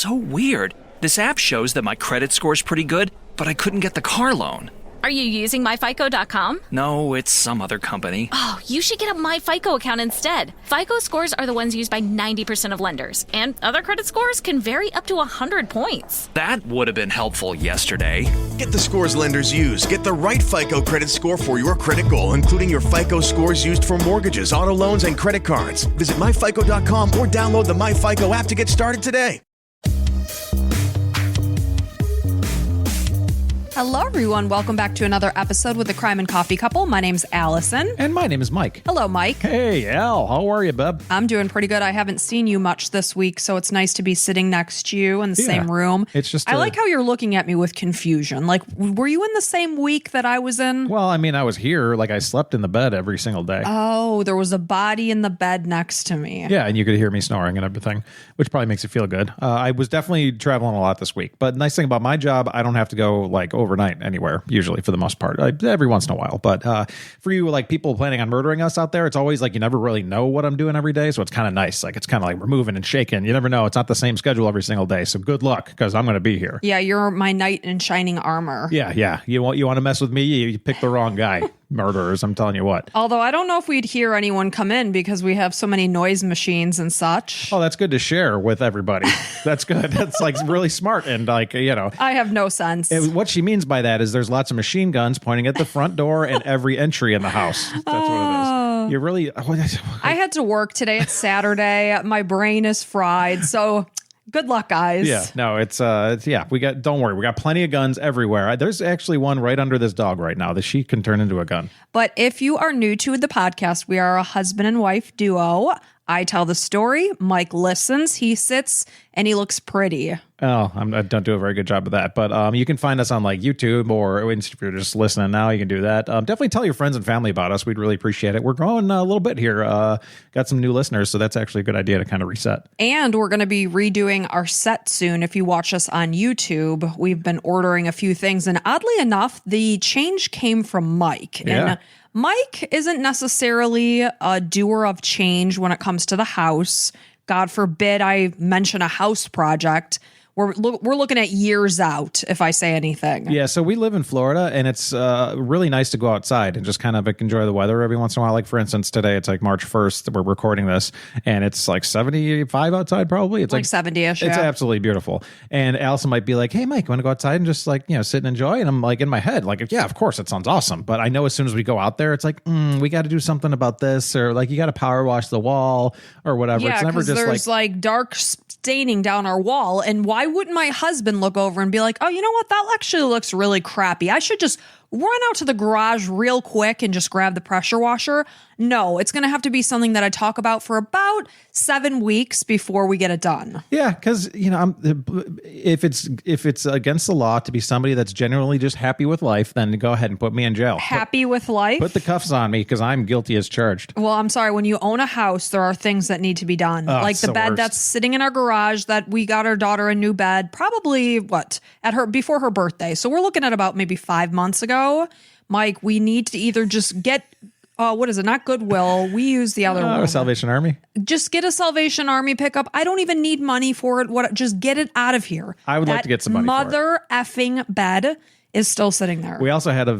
so weird. This app shows that my credit score's pretty good, but I couldn't get the car loan. Are you using myfico.com? No, it's some other company. Oh, you should get a MyFICO account instead. FICO scores are the ones used by 90% of lenders, and other credit scores can vary up to 100 points. That would have been helpful yesterday. Get the scores lenders use. Get the right FICO credit score for your credit goal, including your FICO scores used for mortgages, auto loans, and credit cards. Visit myfico.com or download the MyFICO app to get started today. Hello, everyone. Welcome back to another episode with the Crime and Coffee Couple. My name's Allison. And my name is Mike. Hello, Mike. Hey, Al. How are you, bub? I'm doing pretty good. I haven't seen you much this week, so it's nice to be sitting next to you in the same room. It's just I like how you're looking at me with confusion. Like, were you in the same week that I was in? Well, I mean, I was here. Like, I slept in the bed every single day. Oh, there was a body in the bed next to me. Yeah, and you could hear me snoring and everything, which probably makes you feel good. I was definitely traveling a lot this week. But nice thing about my job, I don't have to go, like, overnight anywhere. Usually, for the most part, every once in a while. But for you, like people planning on murdering us out there, it's always like you never really know what I'm doing every day. So it's kind of nice. Like it's kind of like we're moving and shaking. You never know. It's not the same schedule every single day. So good luck because I'm going to be here. Yeah, you're my knight in shining armor. Yeah. You want to mess with me? You pick the wrong guy. Murderers, I'm telling you what. Although I don't know if we'd hear anyone come in because we have so many noise machines and such. Oh, that's good to share with everybody. That's good. That's like really smart. And like, you know. I have no sense. What she means by that is there's lots of machine guns pointing at the front door and every entry in the house. That's what it is. You really. I had to work today. It's Saturday. My brain is fried. So good luck, guys. Yeah, no, it's don't worry. We got plenty of guns everywhere. There's actually one right under this dog right now. The sheet can turn into a gun. But if you are new to the podcast, we are a husband and wife duo. I tell the story. Mike listens. He sits and he looks pretty. Oh, I don't do a very good job of that. But you can find us on like YouTube or if you're just listening now, you can do that. Definitely tell your friends and family about us. We'd really appreciate it. We're growing a little bit here. Got some new listeners, so that's actually a good idea to kind of reset. And we're going to be redoing our set soon. If you watch us on YouTube, we've been ordering a few things. And oddly enough, the change came from Mike. Yeah. And Mike isn't necessarily a doer of change when it comes to the house. God forbid I mention a house project. We're looking at years out, if I say anything. Yeah, so we live in Florida, and it's really nice to go outside and just kind of enjoy the weather every once in a while. Like, for instance, today it's like March 1st. We're recording this, and it's like 75 outside probably. It's like 70-ish, It's yeah. Absolutely beautiful. And Allison might be like, hey, Mike, want to go outside and just like, sit and enjoy? And I'm like, in my head, like, yeah, of course, it sounds awesome. But I know as soon as we go out there, it's like, we got to do something about this, or like you got to power wash the wall or whatever. Yeah, it's never just there's like dark staining down our wall. And why wouldn't my husband look over and be like, oh, you know what? That actually looks really crappy. I should just run out to the garage real quick and just grab the pressure washer. No, it's going to have to be something that I talk about for about 7 weeks before we get it done. Yeah, because if it's against the law to be somebody that's generally just happy with life, then go ahead and put me in jail. Happy with life? Put the cuffs on me because I'm guilty as charged. Well, I'm sorry. When you own a house, there are things that need to be done. Like the bed that's sitting in our garage that we got our daughter a new bed, probably before her birthday. So we're looking at about maybe 5 months ago. Mike, we need to either just get what is it? Not Goodwill. We use the other one. Salvation Army. Just get a Salvation Army pickup. I don't even need money for it. Just get it out of here. I would like to get some money for it. Mother effing bed is still sitting there. We also had a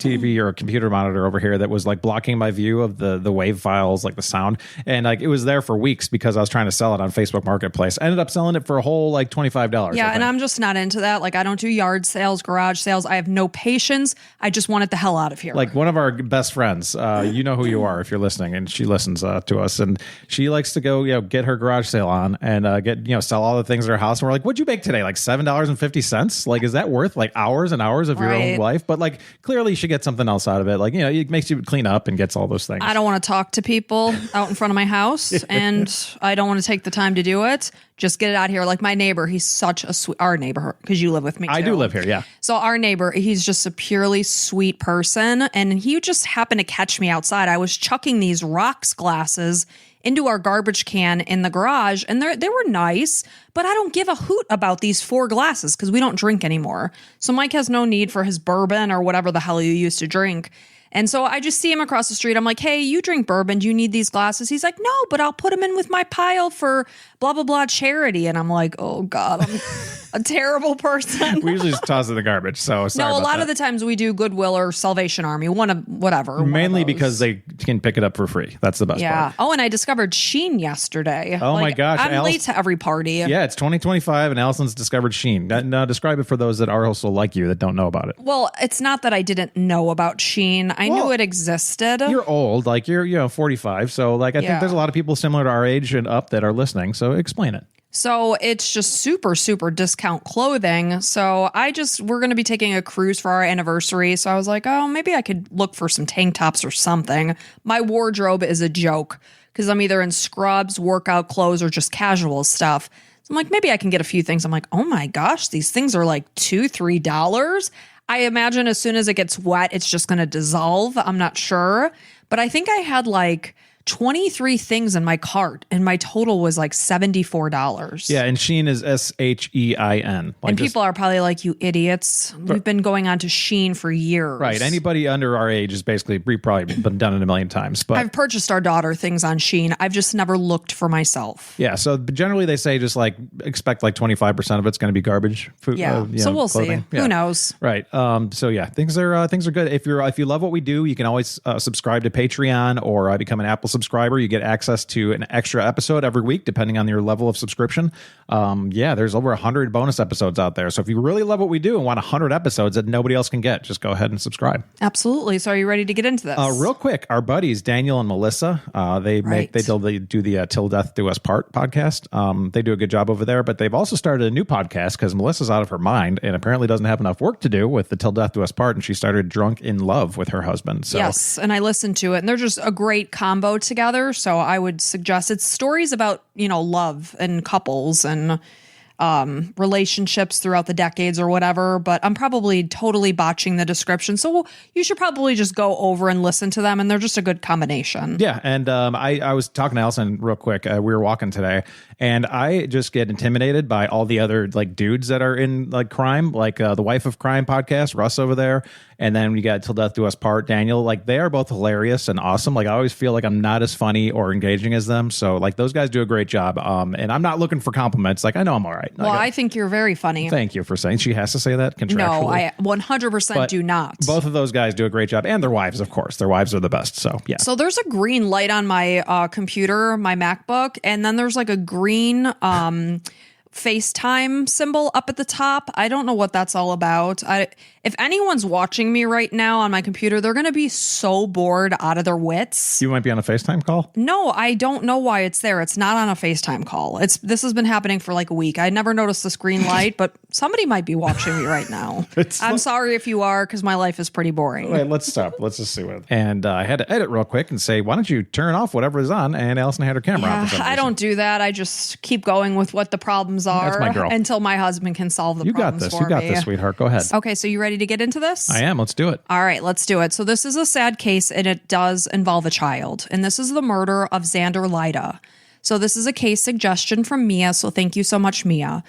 TV or a computer monitor over here that was like blocking my view of the wave files, like the sound. And like it was there for weeks because I was trying to sell it on Facebook Marketplace. I ended up selling it for a whole like $25. Yeah, and I'm just not into that. Like I don't do yard sales, garage sales. I have no patience. I just want it the hell out of here. Like one of our best friends, you know who you are if you're listening, and she listens to us, and she likes to go, get her garage sale on and sell all the things in her house. And we're like, what'd you make today? Like $7.50? Like, is that worth like hours and hours of your own life? But like clearly she gets something else out of it. Like, it makes you clean up and gets all those things. I don't want to talk to people out in front of my house and I don't want to take the time to do it. Just get it out here. Like my neighbor, he's such a sweet, our neighbor, because you live with me too. I do live here, yeah. So our neighbor, he's just a purely sweet person. And he just happened to catch me outside. I was chucking these rocks glasses into our garbage can in the garage, and they were nice, but I don't give a hoot about these 4 glasses because we don't drink anymore. So Mike has no need for his bourbon or whatever the hell you used to drink. And so I just see him across the street. I'm like, hey, you drink bourbon. Do you need these glasses? He's like, no, but I'll put them in with my pile for blah, blah, blah charity. And I'm like, oh, God, I'm a terrible person. We usually just toss it in the garbage. So sorry no, a about lot that. of the times we do Goodwill or Salvation Army, whatever. Mainly one of those. because they can pick it up for free. That's the best Yeah. part. Oh, and I discovered Sheen yesterday. Oh, my gosh, I'm Alice- late to every party. Yeah, it's 2025 and Allison's discovered Sheen. Now describe it for those that are also like you that don't know about it. Well, it's not that I didn't know about Sheen. I knew it existed. You're old, like you're 45. So like I think there's a lot of people similar to our age and up that are listening. So explain it. So it's just super, super discount clothing. So we're going to be taking a cruise for our anniversary. So I was like, oh, maybe I could look for some tank tops or something. My wardrobe is a joke because I'm either in scrubs, workout clothes, or just casual stuff. So I'm like, maybe I can get a few things. I'm like, oh my gosh, these things are like $2-3. I imagine as soon as it gets wet, it's just going to dissolve. I'm not sure. But I think I had like 23 things in my cart and my total was like $74. Yeah, and Sheen is SHEIN. And people are probably like, you idiots. We've been going on to Sheen for years. Right. Anybody under our age is basically, we've probably been done it a million times. But I've purchased our daughter things on Sheen. I've just never looked for myself. yeah, so generally they say just like expect like 25% of it's going to be garbage food. Yeah. So we'll clothing. see. Who knows? Right. So yeah, things are good. If you love what we do, you can always subscribe to Patreon or become an Apple subscriber. You get access to an extra episode every week, depending on your level of subscription. There's over 100 bonus episodes out there. So if you really love what we do and want 100 episodes that nobody else can get, just go ahead and subscribe. Absolutely. So are you ready to get into this? Real quick, our buddies Daniel and Melissa, they do the Till Death Do Us Part podcast. They do a good job over there, but they've also started a new podcast because Melissa's out of her mind and apparently doesn't have enough work to do with the Till Death Do Us Part, and she started Drunk in Love with her husband. So yes, and I listened to it, and they're just a great combo together. So I would suggest it's stories about, love and couples and relationships throughout the decades or whatever, but I'm probably totally botching the description. So you should probably just go over and listen to them, and they're just a good combination. Yeah, and I was talking to Allison real quick. We were walking today, and I just get intimidated by all the other like dudes that are in like crime, like the Wife of Crime podcast, Russ over there, and then we got Till Death Do Us Part, Daniel. Like they are both hilarious and awesome. Like I always feel like I'm not as funny or engaging as them. So like those guys do a great job. And I'm not looking for compliments. Like I know I'm all right. Well, I think you're very funny. Thank you for saying. She has to say that contractually. No, I 100% do not. Both of those guys do a great job, and their wives, of course. Their wives are the best. So yeah. So there's a green light on my computer, my MacBook, and then there's like a green FaceTime symbol up at the top. I don't know what that's all about. If anyone's watching me right now on my computer, they're going to be so bored out of their wits. You might be on a FaceTime call? No, I don't know why it's there. It's not on a FaceTime call. This has been happening for like a week. I never noticed this green light, but somebody might be watching me right now. I'm sorry if you are, because my life is pretty boring. Wait, let's stop. Let's just see what. And I had to edit real quick and say, why don't you turn off whatever is on? And Allison had her camera on. I don't do that. I just keep going with what the problems are. That's my girl. Until my husband can solve the problems for me. You got this, sweetheart. Go ahead. Okay, so you ready to get into this? I am. Let's do it. All right, let's do it. So this is a sad case, and it does involve a child. And this is the murder of Zander Lyda. So this is a case suggestion from Mia, so thank you so much, Mia.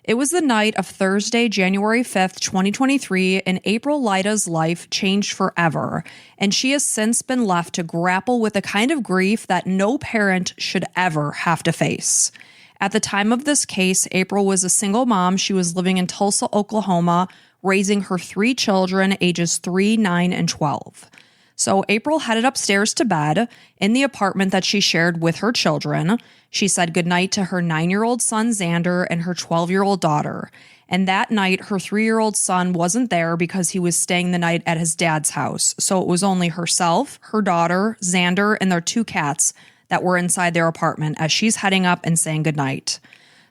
It was the night of Thursday, January 5th, 2023, and April Lyda's life changed forever. And she has since been left to grapple with a kind of grief that no parent should ever have to face. At the time of this case, April was a single mom. She was living in Tulsa, Oklahoma, raising her 3 children, ages 3, 9, and 12. So April headed upstairs to bed in the apartment that she shared with her children. She said goodnight to her 9-year-old son, Zander, and her 12-year-old daughter. And that night, her 3-year-old son wasn't there because he was staying the night at his dad's house. So it was only herself, her daughter, Zander, and their 2 cats that were inside their apartment as she's heading up and saying goodnight.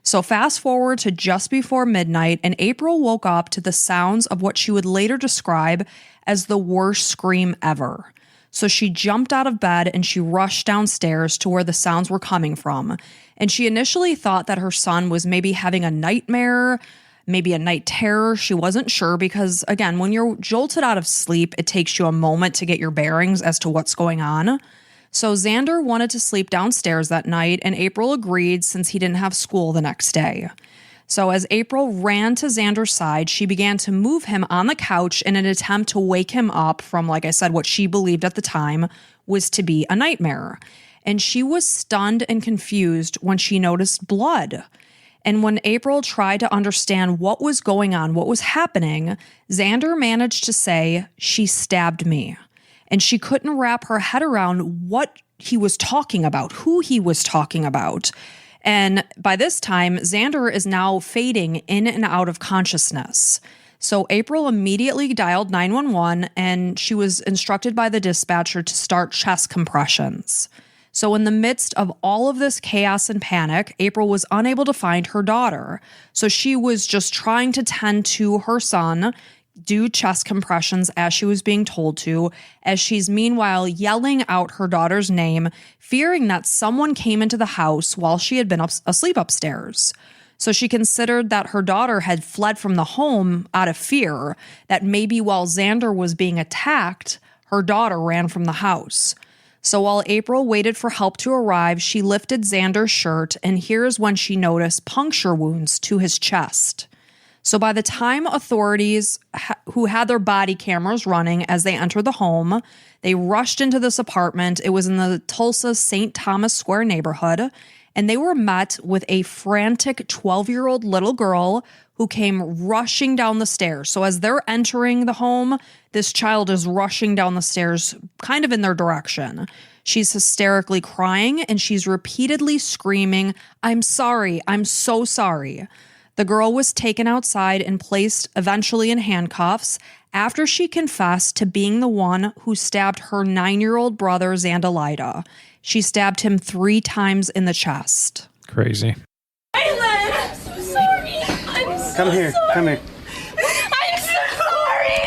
So fast forward to just before midnight, and April woke up to the sounds of what she would later describe as the worst scream ever. So she jumped out of bed and she rushed downstairs to where the sounds were coming from. And she initially thought that her son was maybe having a nightmare, maybe a night terror. She wasn't sure because, again, when you're jolted out of sleep, it takes you a moment to get your bearings as to what's going on. So Zander wanted to sleep downstairs that night, and April agreed since he didn't have school the next day. So as April ran to Zander's side, she began to move him on the couch in an attempt to wake him up from, like I said, what she believed at the time was to be a nightmare. And she was stunned and confused when she noticed blood. And when April tried to understand what was going on, what was happening, Zander managed to say, "She stabbed me." And she couldn't wrap her head around what he was talking about, who he was talking about. And by this time, Zander is now fading in and out of consciousness. So April immediately dialed 911 and she was instructed by the dispatcher to start chest compressions. So in the midst of all of this chaos and panic, April was unable to find her daughter. So she was just trying to tend to her son, do chest compressions as she was being told to, as she's meanwhile yelling out her daughter's name, fearing that someone came into the house while she had been asleep upstairs. So she considered that her daughter had fled from the home out of fear, that maybe while Zander was being attacked, her daughter ran from the house. So while April waited for help to arrive, she lifted Zander's shirt, and here's when she noticed puncture wounds to his chest. So by the time authorities who had their body cameras running as they entered the home, they rushed into this apartment. It was in the Tulsa St. Thomas Square neighborhood, and they were met with a frantic 12-year-old little girl who came rushing down the stairs. So as they're entering the home, this child is rushing down the stairs kind of in their direction. She's hysterically crying, and she's repeatedly screaming, "I'm sorry, I'm so sorry." The girl was taken outside and placed eventually in handcuffs after she confessed to being the one who stabbed her 9-year-old brother, Zander Lyda. She stabbed him 3 times in the chest. Crazy. I'm so sorry. I'm so Come here. sorry. Come here. I'm so sorry.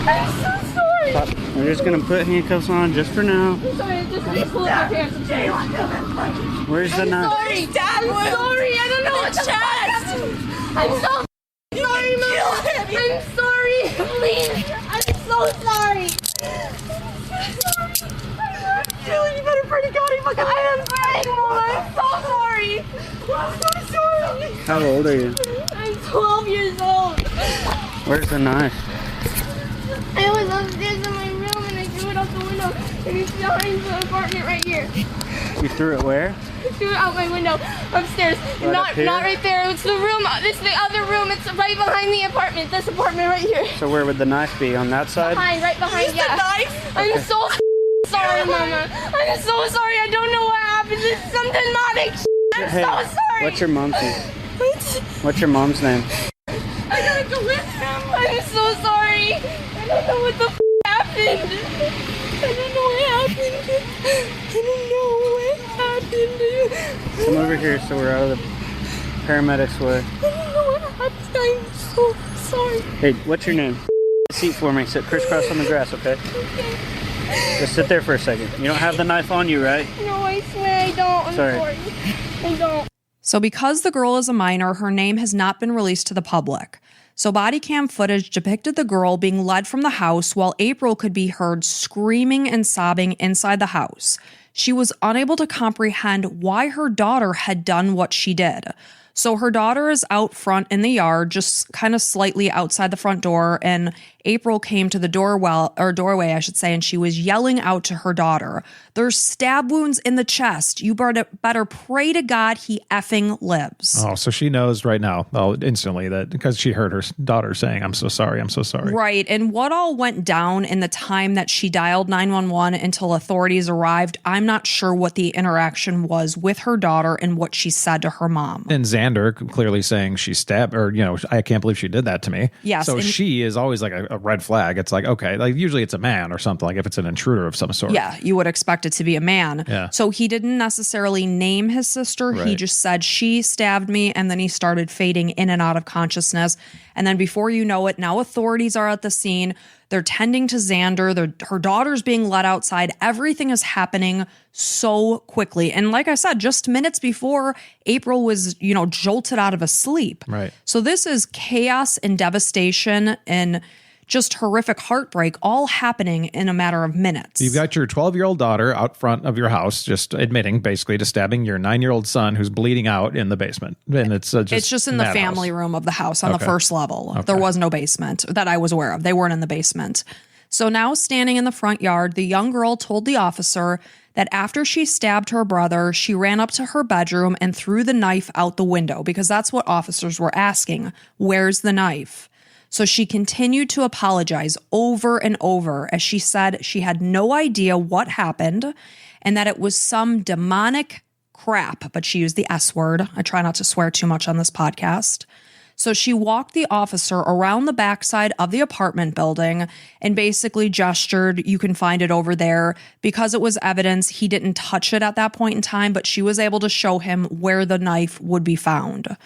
I'm so sorry. Stop. We're just gonna put handcuffs on just for now. I'm sorry. Just pull up your pants. Where's the knife? Sorry, Dad. I'm sorry. I don't know what chest. I'm so sorry, Mom. I'm sorry. Please. I'm so sorry. Julie, you better pray to God. I am praying, Mom. I'm so sorry. I'm so sorry. How old are you? I'm 12 years old. Where's the knife? I was upstairs in my room and I threw it out the window and it's behind the apartment right here. You threw it where? I threw it out my window upstairs. Right not up here? not right there. It's the room. It's the other room. It's right behind the apartment. This apartment right here. So where would the knife be? On that side? Right behind. Yeah. I'm so sorry, Mama. I'm so sorry. I don't know what happened. This is some demonic. I'm Hey, so sorry. what's your mom's name? What? What's your mom's name? I gotta go with him. I'm so sorry. I don't know what the happened. I don't know what happened. I don't know what happened. Come over here so we're out of the paramedics' way. I don't know what happened. I'm so sorry. Hey, what's your name? Seat for me. Sit crisscross on the grass, okay? Okay. Just sit there for a second. You don't have the knife on you, right? No, I swear I don't. I'm Sorry. sorry. I don't. So because the girl is a minor, her name has not been released to the public. So bodycam footage depicted the girl being led from the house while April could be heard screaming and sobbing inside the house. She was unable to comprehend why her daughter had done what she did. So her daughter is out front in the yard, just kind of slightly outside the front door, and April came to the doorway, I should say, and she was yelling out to her daughter, "There's stab wounds in the chest. You better pray to God he effing lives." Oh, so she knows right now, instantly, that because she heard her daughter saying, "I'm so sorry, I'm so sorry." Right. And what all went down in the time that she dialed 911 until authorities arrived, I'm not sure what the interaction was with her daughter and what she said to her mom. And Zander clearly saying she stabbed, or, I can't believe she did that to me. Yes, So and she is always like a red flag. It's like, okay, like usually it's a man or something, like if it's an intruder of some sort. Yeah, you would expect it to be a man. Yeah. So he didn't necessarily name his sister. He Right. just said, "She stabbed me," and then he started fading in and out of consciousness. And then before you know it, now authorities are at the scene. They're tending to Zander. Her daughter's being let outside. Everything is happening so quickly. And like I said, just minutes before, April was, jolted out of a sleep. Right. So this is chaos and devastation and just horrific heartbreak all happening in a matter of minutes. You've got your 12-year-old daughter out front of your house just admitting basically to stabbing your 9-year-old son who's bleeding out in the basement. And it's just in the family room of the house on the first level. There was no basement that I was aware of. They weren't in the basement. So now standing in the front yard, the young girl told the officer that after she stabbed her brother, she ran up to her bedroom and threw the knife out the window because that's what officers were asking. Where's the knife? So she continued to apologize over and over as she said she had no idea what happened and that it was some demonic crap, but she used the S word. I try not to swear too much on this podcast. So she walked the officer around the backside of the apartment building and basically gestured, you can find it over there, because it was evidence he didn't touch it at that point in time, but she was able to show him where the knife would be found.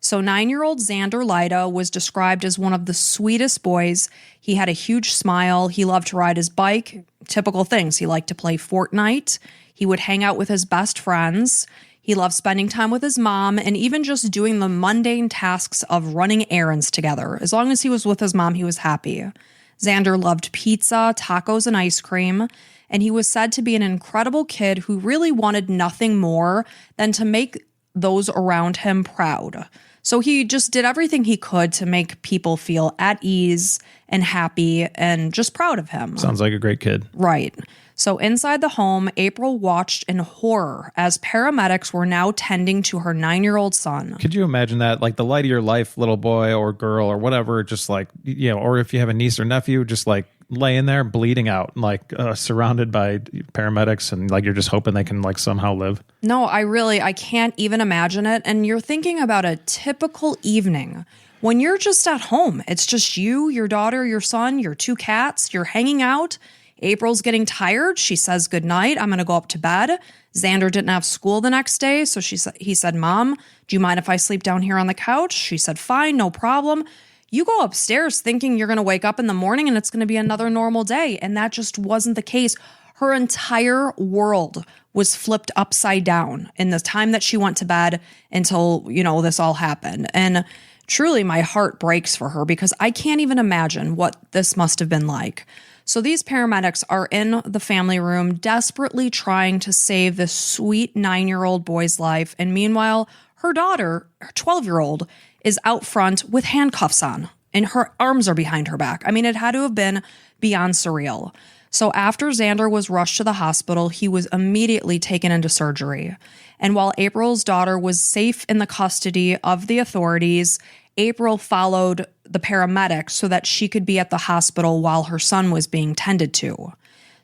So 9-year-old Zander Lyda was described as one of the sweetest boys. He had a huge smile. He loved to ride his bike. Typical things. He liked to play Fortnite. He would hang out with his best friends. He loved spending time with his mom and even just doing the mundane tasks of running errands together. As long as he was with his mom, he was happy. Zander loved pizza, tacos, and ice cream. And he was said to be an incredible kid who really wanted nothing more than to make those around him proud. So he just did everything he could to make people feel at ease and happy and just proud of him. Sounds like a great kid. Right. So inside the home, April watched in horror as paramedics were now tending to her 9-year-old son. Could you imagine that? Like the light of your life, little boy or girl or whatever, just like, or if you have a niece or nephew, just like laying there bleeding out, like surrounded by paramedics, and like you're just hoping they can like somehow live. No, I can't even imagine it. And you're thinking about a typical evening when you're just at home. It's just you, your daughter, your son, your 2 cats, you're hanging out. April's getting tired. She says goodnight. I'm going to go up to bed. Zander didn't have school the next day. So he said, Mom, do you mind if I sleep down here on the couch? She said, fine, no problem. You go upstairs thinking you're going to wake up in the morning and it's going to be another normal day. And that just wasn't the case. Her entire world was flipped upside down in the time that she went to bed until, this all happened. And truly my heart breaks for her because I can't even imagine what this must have been like. So these paramedics are in the family room desperately trying to save this sweet 9-year-old boy's life. And meanwhile, her daughter, her 12-year-old, is out front with handcuffs on and her arms are behind her back. I mean, it had to have been beyond surreal. So after Zander was rushed to the hospital, he was immediately taken into surgery. And while April's daughter was safe in the custody of the authorities, April followed the paramedics so that she could be at the hospital while her son was being tended to.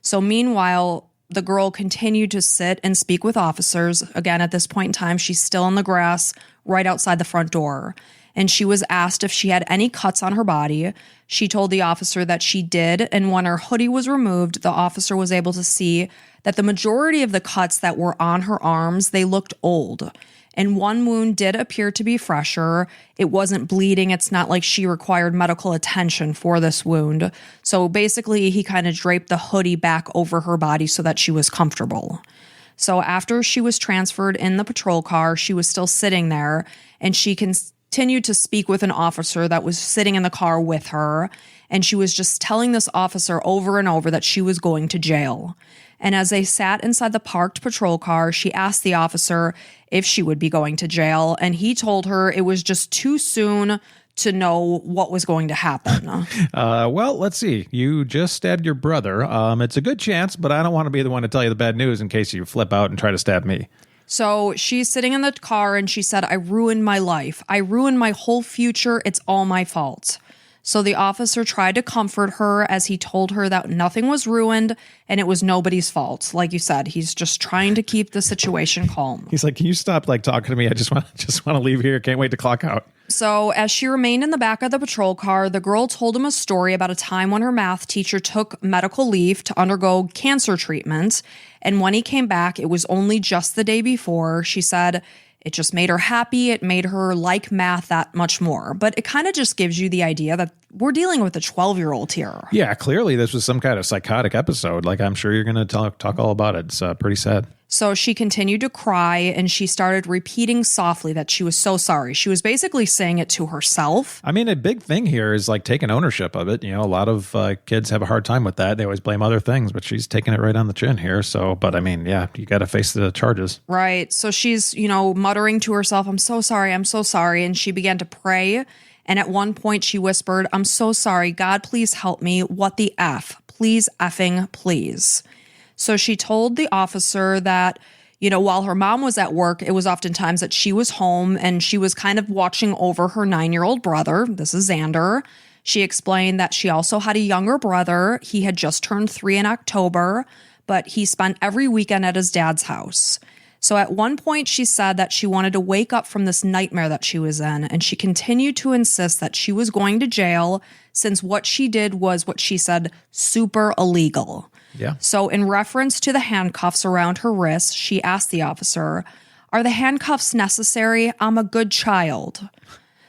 So meanwhile, the girl continued to sit and speak with officers. Again, at this point in time, she's still on the grass right outside the front door. And she was asked if she had any cuts on her body. She told the officer that she did. And when her hoodie was removed, the officer was able to see that the majority of the cuts that were on her arms, they looked old. And one wound did appear to be fresher. It wasn't bleeding. It's not like she required medical attention for this wound. So basically, he kind of draped the hoodie back over her body so that she was comfortable. So after she was transferred in the patrol car, she was still sitting there, and she continued to speak with an officer that was sitting in the car with her. And she was just telling this officer over and over that she was going to jail. And as they sat inside the parked patrol car, she asked the officer if she would be going to jail. And he told her it was just too soon to know what was going to happen. Well, let's see. You just stabbed your brother. It's a good chance, but I don't want to be the one to tell you the bad news in case you flip out and try to stab me. So she's sitting in the car and she said, I ruined my life. I ruined my whole future. It's all my fault. So the officer tried to comfort her as he told her that nothing was ruined and it was nobody's fault. Like you said, he's just trying to keep the situation calm. He's like, can you stop talking to me? I just want to leave here. Can't wait to clock out. So as she remained in the back of the patrol car, the girl told him a story about a time when her math teacher took medical leave to undergo cancer treatment. And when he came back, it was only just the day before. She said it just made her happy. It made her like math that much more. But it kind of just gives you the idea that we're dealing with a 12-year-old here. Yeah, clearly this was some kind of psychotic episode. Like, I'm sure you're going to talk all about it. It's pretty sad. So she continued to cry, and she started repeating softly that she was so sorry. She was basically saying it to herself. I mean, a big thing here is like taking ownership of it. You know, a lot of kids have a hard time with that. They always blame other things, but she's taking it right on the chin here. So, but I mean, yeah, you got to face the charges. Right. So she's, muttering to herself, I'm so sorry. I'm so sorry. And she began to pray. And at one point she whispered, I'm so sorry. God, please help me. What the F? Please effing please. So she told the officer that, while her mom was at work, it was oftentimes that she was home and she was kind of watching over her 9-year-old brother. This is Zander. She explained that she also had a younger brother. He had just turned 3 in October, but he spent every weekend at his dad's house. So at one point she said that she wanted to wake up from this nightmare that she was in, and she continued to insist that she was going to jail since what she did was what she said, super illegal. Yeah. So in reference to the handcuffs around her wrists, she asked the officer, are the handcuffs necessary? I'm a good child.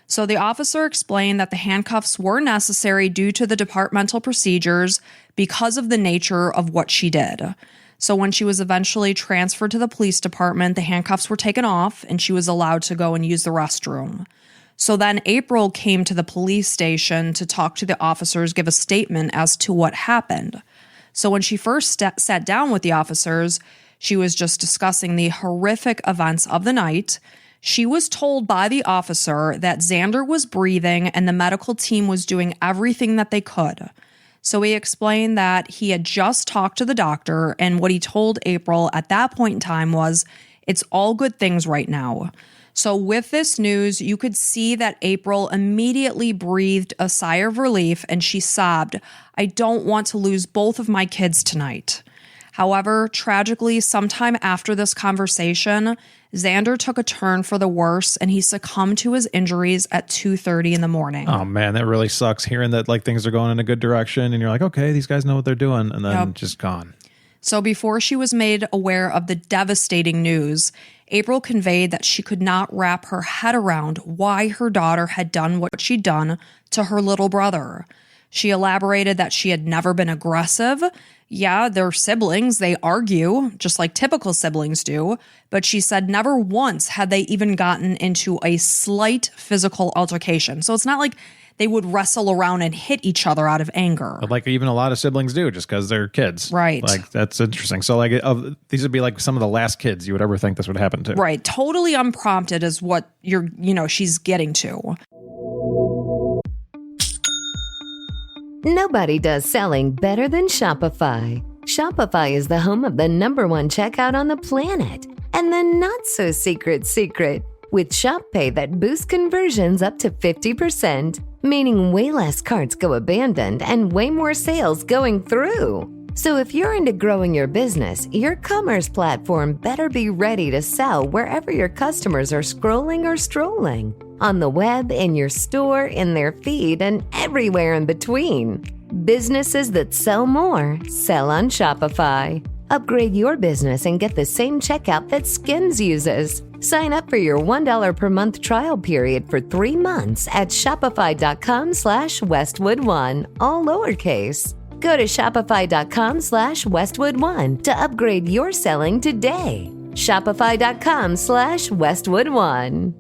So the officer explained that the handcuffs were necessary due to the departmental procedures because of the nature of what she did. So when she was eventually transferred to the police department, the handcuffs were taken off and she was allowed to go and use the restroom. So then April came to the police station to talk to the officers, give a statement as to what happened. So when she first sat down with the officers, she was just discussing the horrific events of the night. She was told by the officer that Zander was breathing and the medical team was doing everything that they could. So he explained that he had just talked to the doctor, and what he told April at that point in time was, it's all good things right now. So with this news, you could see that April immediately breathed a sigh of relief and she sobbed, I don't want to lose both of my kids tonight. However, tragically, sometime after this conversation, Zander took a turn for the worse and he succumbed to his injuries at 2:30 in the morning. Oh man, that really sucks hearing that like things are going in a good direction and you're like, okay, these guys know what they're doing, and then just gone. So before she was made aware of the devastating news, April conveyed that she could not wrap her head around why her daughter had done what she'd done to her little brother. She elaborated that she had never been aggressive. Yeah, they're siblings. They argue, just like typical siblings do. But she said never once had they even gotten into a slight physical altercation. So it's not like they would wrestle around and hit each other out of anger. But like even a lot of siblings do just because they're kids. Right. Like that's interesting. So like these would be like some of the last kids you would ever think this would happen to. Right. Totally unprompted is what she's getting to. Nobody does selling better than Shopify. Shopify is the home of the #1 checkout on the planet. And the not-so-secret secret, with Shop Pay that boosts conversions up to 50%, meaning way less carts go abandoned and way more sales going through. So if you're into growing your business, your commerce platform better be ready to sell wherever your customers are scrolling or strolling. On the web, in your store, in their feed, and everywhere in between. Businesses that sell more, sell on Shopify. Upgrade your business and get the same checkout that Skims uses. Sign up for your $1 per month trial period for 3 months at shopify.com/Westwood1, all lowercase. Go to shopify.com/Westwood1 to upgrade your selling today. Shopify.com/Westwood1.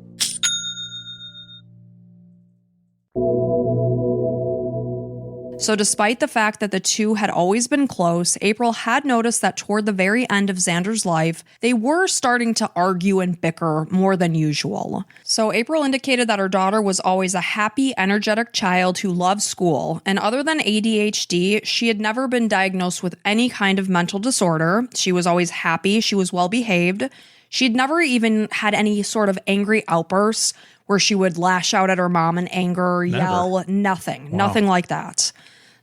So despite the fact that the two had always been close, April had noticed that toward the very end of Zander's life, they were starting to argue and bicker more than usual. So April indicated that her daughter was always a happy, energetic child who loved school, and other than ADHD, she had never been diagnosed with any kind of mental disorder. She was always happy, she was well behaved. She'd never even had any sort of angry outbursts where she would lash out at her mom in anger, yell, nothing like that.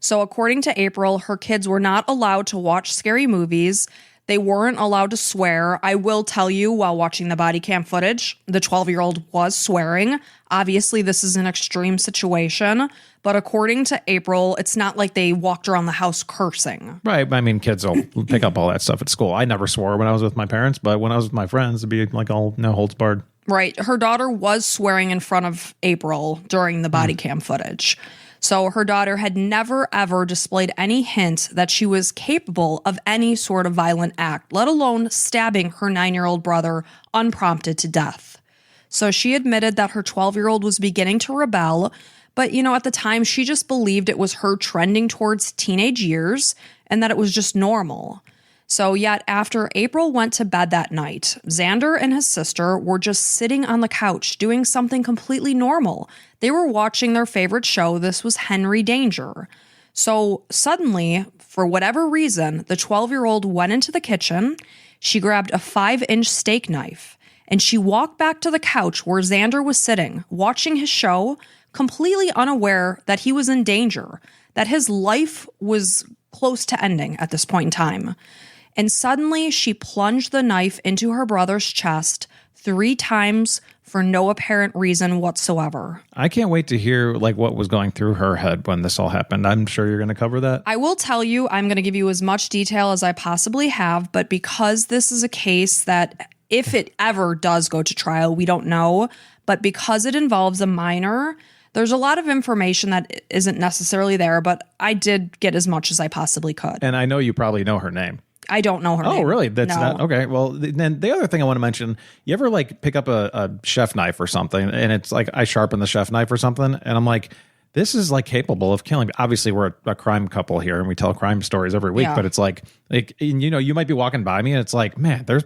So according to April, her kids were not allowed to watch scary movies. They weren't allowed to swear. I will tell you, while watching the Bodycam footage, the 12-year-old was swearing. Obviously, this is an extreme situation, but according to April, it's not like they walked around the house cursing. Right. I mean, kids will pick up all that stuff at school. I never swore when I was with my parents, but when I was with my friends, it'd be like all no holds barred. Right. Her daughter was swearing in front of April during the body cam footage. So her daughter had never, ever displayed any hint that she was capable of any sort of violent act, let alone stabbing her 9-year-old brother unprompted to death. So she admitted that her 12-year-old was beginning to rebel, but, at the time she just believed it was her trending towards teenage years and that it was just normal. So yet after April went to bed that night, Zander and his sister were just sitting on the couch doing something completely normal. They were watching their favorite show. This was Henry Danger. So suddenly, for whatever reason, the 12-year-old went into the kitchen. She grabbed a 5-inch steak knife and she walked back to the couch where Zander was sitting, watching his show, completely unaware that he was in danger, that his life was close to ending at this point in time. And suddenly she plunged the knife into her brother's chest 3 times for no apparent reason whatsoever. I can't wait to hear what was going through her head when this all happened. I'm sure you're going to cover that. I will tell you, I'm going to give you as much detail as I possibly have, but because this is a case that if it ever does go to trial, we don't know, but because it involves a minor, there's a lot of information that isn't necessarily there, but I did get as much as I possibly could. And I know you probably know her name. I don't know her name. Oh, really? That's no. not okay. Well, then the other thing I want to mention, you ever pick up a chef knife or something and it's I sharpen the chef knife or something and I'm like, this is capable of killing. Obviously, we're a crime couple here and we tell crime stories every week, but it's you might be walking by me and it's man, there's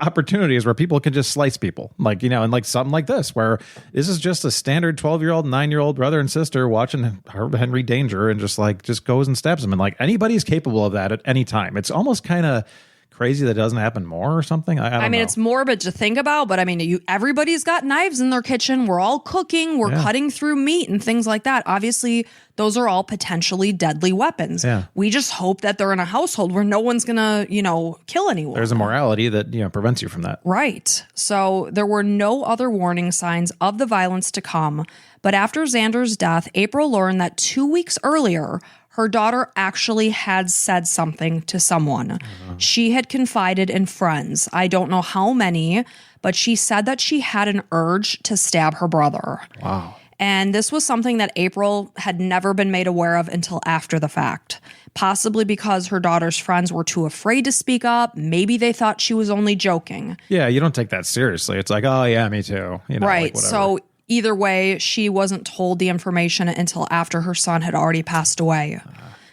opportunities where people can just slice people and something like this, where this is just a standard 12-year-old, 9-year-old brother and sister watching Henry Danger and just goes and stabs him. And anybody's capable of that at any time. It's almost kind of crazy that it doesn't happen more or something. I don't know. It's morbid to think about, but everybody's got knives in their kitchen. We're all cooking. We're cutting through meat and things like that. Obviously, those are all potentially deadly weapons. Yeah. We just hope that they're in a household where no one's going to, kill anyone. There's a morality that, prevents you from that. Right. So there were no other warning signs of the violence to come. But after Zander's death, April learned that 2 weeks earlier, her daughter actually had said something to someone. She had confided in friends. I don't know how many, but she said that she had an urge to stab her brother. Wow. And this was something that April had never been made aware of until after the fact. Possibly because her daughter's friends were too afraid to speak up. Maybe they thought she was only joking. Yeah, you don't take that seriously. It's oh yeah, me too. Right. So either way, she wasn't told the information until after her son had already passed away.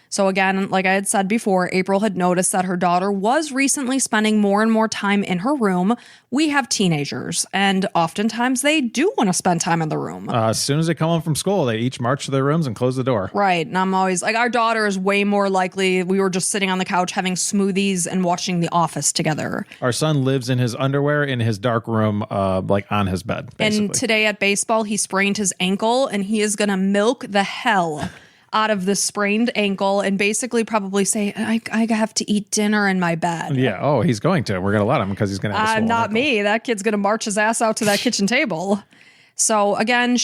So again, like I had said before, April had noticed that her daughter was recently spending more and more time in her room. We have teenagers, and oftentimes they do want to spend time in the room. As soon as they come home from school, they each march to their rooms and close the door. Right. And I'm always our daughter is way more likely. We were just sitting on the couch having smoothies and watching The Office together. Our son lives in his underwear in his dark room, on his bed, basically. And today at baseball, he sprained his ankle, and he is going to milk the hell out of the sprained ankle and basically probably say, I have to eat dinner in my bed. Yeah. Oh, he's going to. We're going to let him because he's going to have a not ankle. Me. That kid's going to march his ass out to that kitchen table. So again,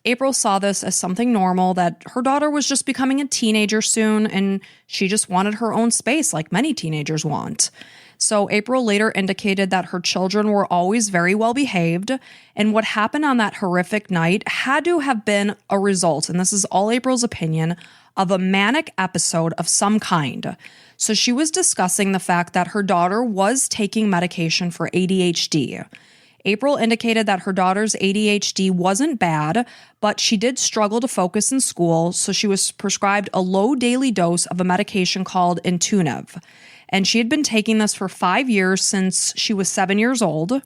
April saw this as something normal, that her daughter was just becoming a teenager soon, and she just wanted her own space like many teenagers want. So April later indicated that her children were always very well behaved, and what happened on that horrific night had to have been a result, and this is all April's opinion, of a manic episode of some kind. So she was discussing the fact that her daughter was taking medication for ADHD. April indicated that her daughter's ADHD wasn't bad, but she did struggle to focus in school, so she was prescribed a low daily dose of a medication called Intunev. And she had been taking this for 5 years since she was 7 years old.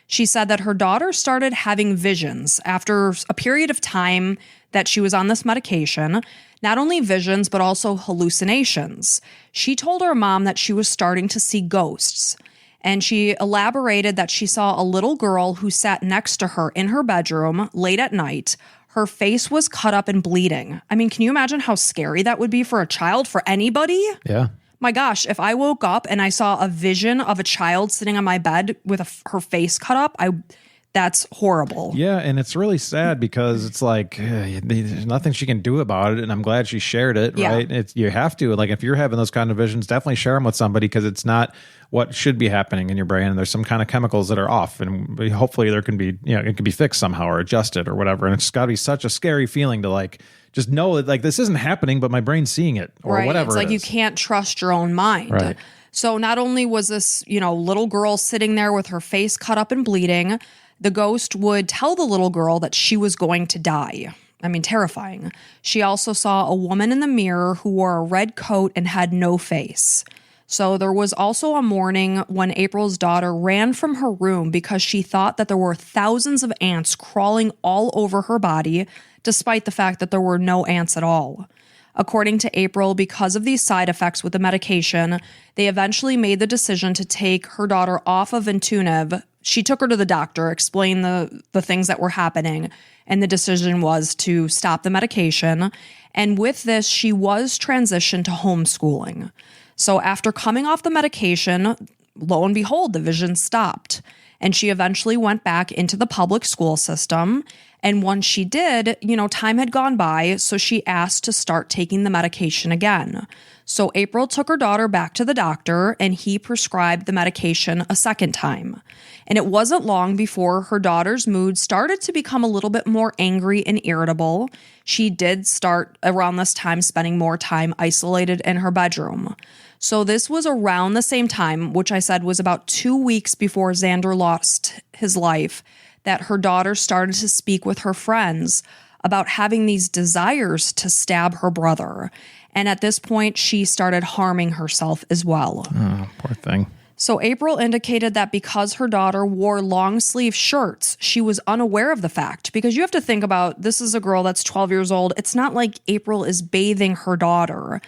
She said that her daughter started having visions after a period of time that she was on this medication. Not only visions, but also hallucinations. She told her mom that she was starting to see ghosts. And she elaborated that she saw a little girl who sat next to her in her bedroom late at night. Her face was cut up and bleeding. I mean, can you imagine how scary that would be for a child, for anybody? Yeah. My gosh, if I woke up and I saw a vision of a child sitting on my bed with her face cut up, That's horrible. Yeah, and it's really sad because it's like there's nothing she can do about it, and I'm glad she shared it, right? You have to. Like, if you're having those kind of visions, definitely share them with somebody because it's not what should be happening in your brain, and there's some kind of chemicals that are off, and hopefully there can be, it can be fixed somehow or adjusted or whatever, and it's got to be such a scary feeling to, like, just know that, like, this isn't happening, but my brain's seeing it or whatever. It's like you can't trust your own mind. Right. So not only was this, little girl sitting there with her face cut up and bleeding, the ghost would tell the little girl that she was going to die. I mean, terrifying. She also saw a woman in the mirror who wore a red coat and had no face. So there was also a morning when April's daughter ran from her room because she thought that there were thousands of ants crawling all over her body, despite the fact that there were no ants at all. According to April, because of these side effects with the medication, they eventually made the decision to take her daughter off of Intuitive. She took her to the doctor, explained the things that were happening, and the decision was to stop the medication. And with this, she was transitioned to homeschooling. So after coming off the medication, lo and behold, the vision stopped. And she eventually went back into the public school system. And once she did, time had gone by, so she asked to start taking the medication again. So April took her daughter back to the doctor, and he prescribed the medication a second time. And it wasn't long before her daughter's mood started to become a little bit more angry and irritable. She did start around this time spending more time isolated in her bedroom. So this was around the same time, which I said was about 2 weeks before Zander lost his life, that her daughter started to speak with her friends about having these desires to stab her brother. And at this point, she started harming herself as well. Oh, poor thing. So April indicated that because her daughter wore long sleeve shirts, she was unaware of the fact. Because you have to think about, this is a girl that's 12 years old. It's not like April is bathing her daughter.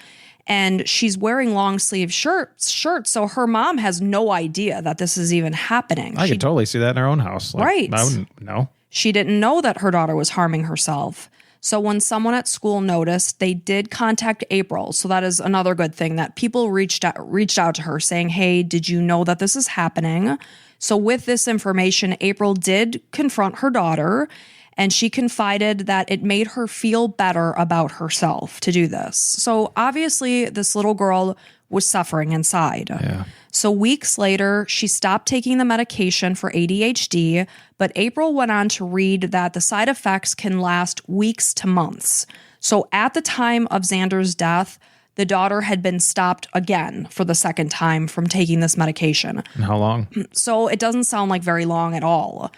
And she's wearing long sleeve shirts. So her mom has no idea that this is even happening. I could totally see that in her own house. Like, right. I wouldn't know. She didn't know that her daughter was harming herself. So when someone at school noticed, they did contact April. So that is another good thing, that people reached out to her saying, hey, did you know that this is happening? So with this information, April did confront her daughter, and she confided that it made her feel better about herself to do this. So obviously, this little girl was suffering inside. Yeah. So weeks later, she stopped taking the medication for ADHD, but April went on to read that the side effects can last weeks to months. So at the time of Zander's death, the daughter had been stopped again for the second time from taking this medication. And how long? So it doesn't sound like very long at all.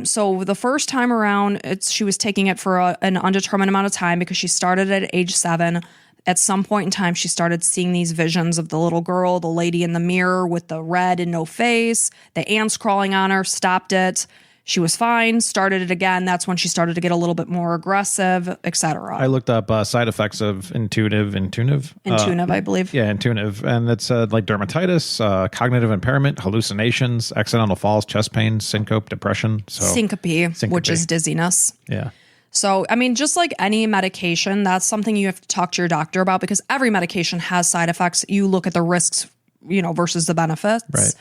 So the first time around, she was taking it for an undetermined amount of time because she started at age 7. At some point in time, she started seeing these visions of the little girl, the lady in the mirror with the red and no face, the ants crawling on her, stopped it. She was fine, started it again. That's when she started to get a little bit more aggressive, etc. I looked up side effects of Intuitive, I believe. Yeah, Intuitive. And it's like dermatitis, cognitive impairment, hallucinations, accidental falls, chest pain, syncope, depression. Syncope, which is dizziness. Yeah. So, I mean, just like any medication, that's something you have to talk to your doctor about because every medication has side effects. You look at the risks, versus the benefits. Right.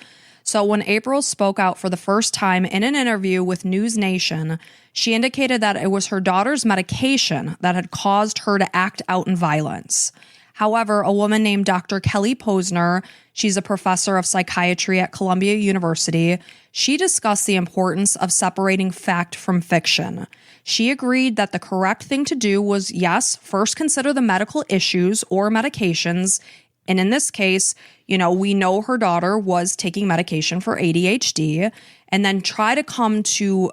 So when April spoke out for the first time in an interview with News Nation, she indicated that it was her daughter's medication that had caused her to act out in violence. However, a woman named Dr. Kelly Posner, she's a professor of psychiatry at Columbia University, she discussed the importance of separating fact from fiction. She agreed that the correct thing to do was, yes, first consider the medical issues or medications. And in this case, we know her daughter was taking medication for ADHD, and then try to come to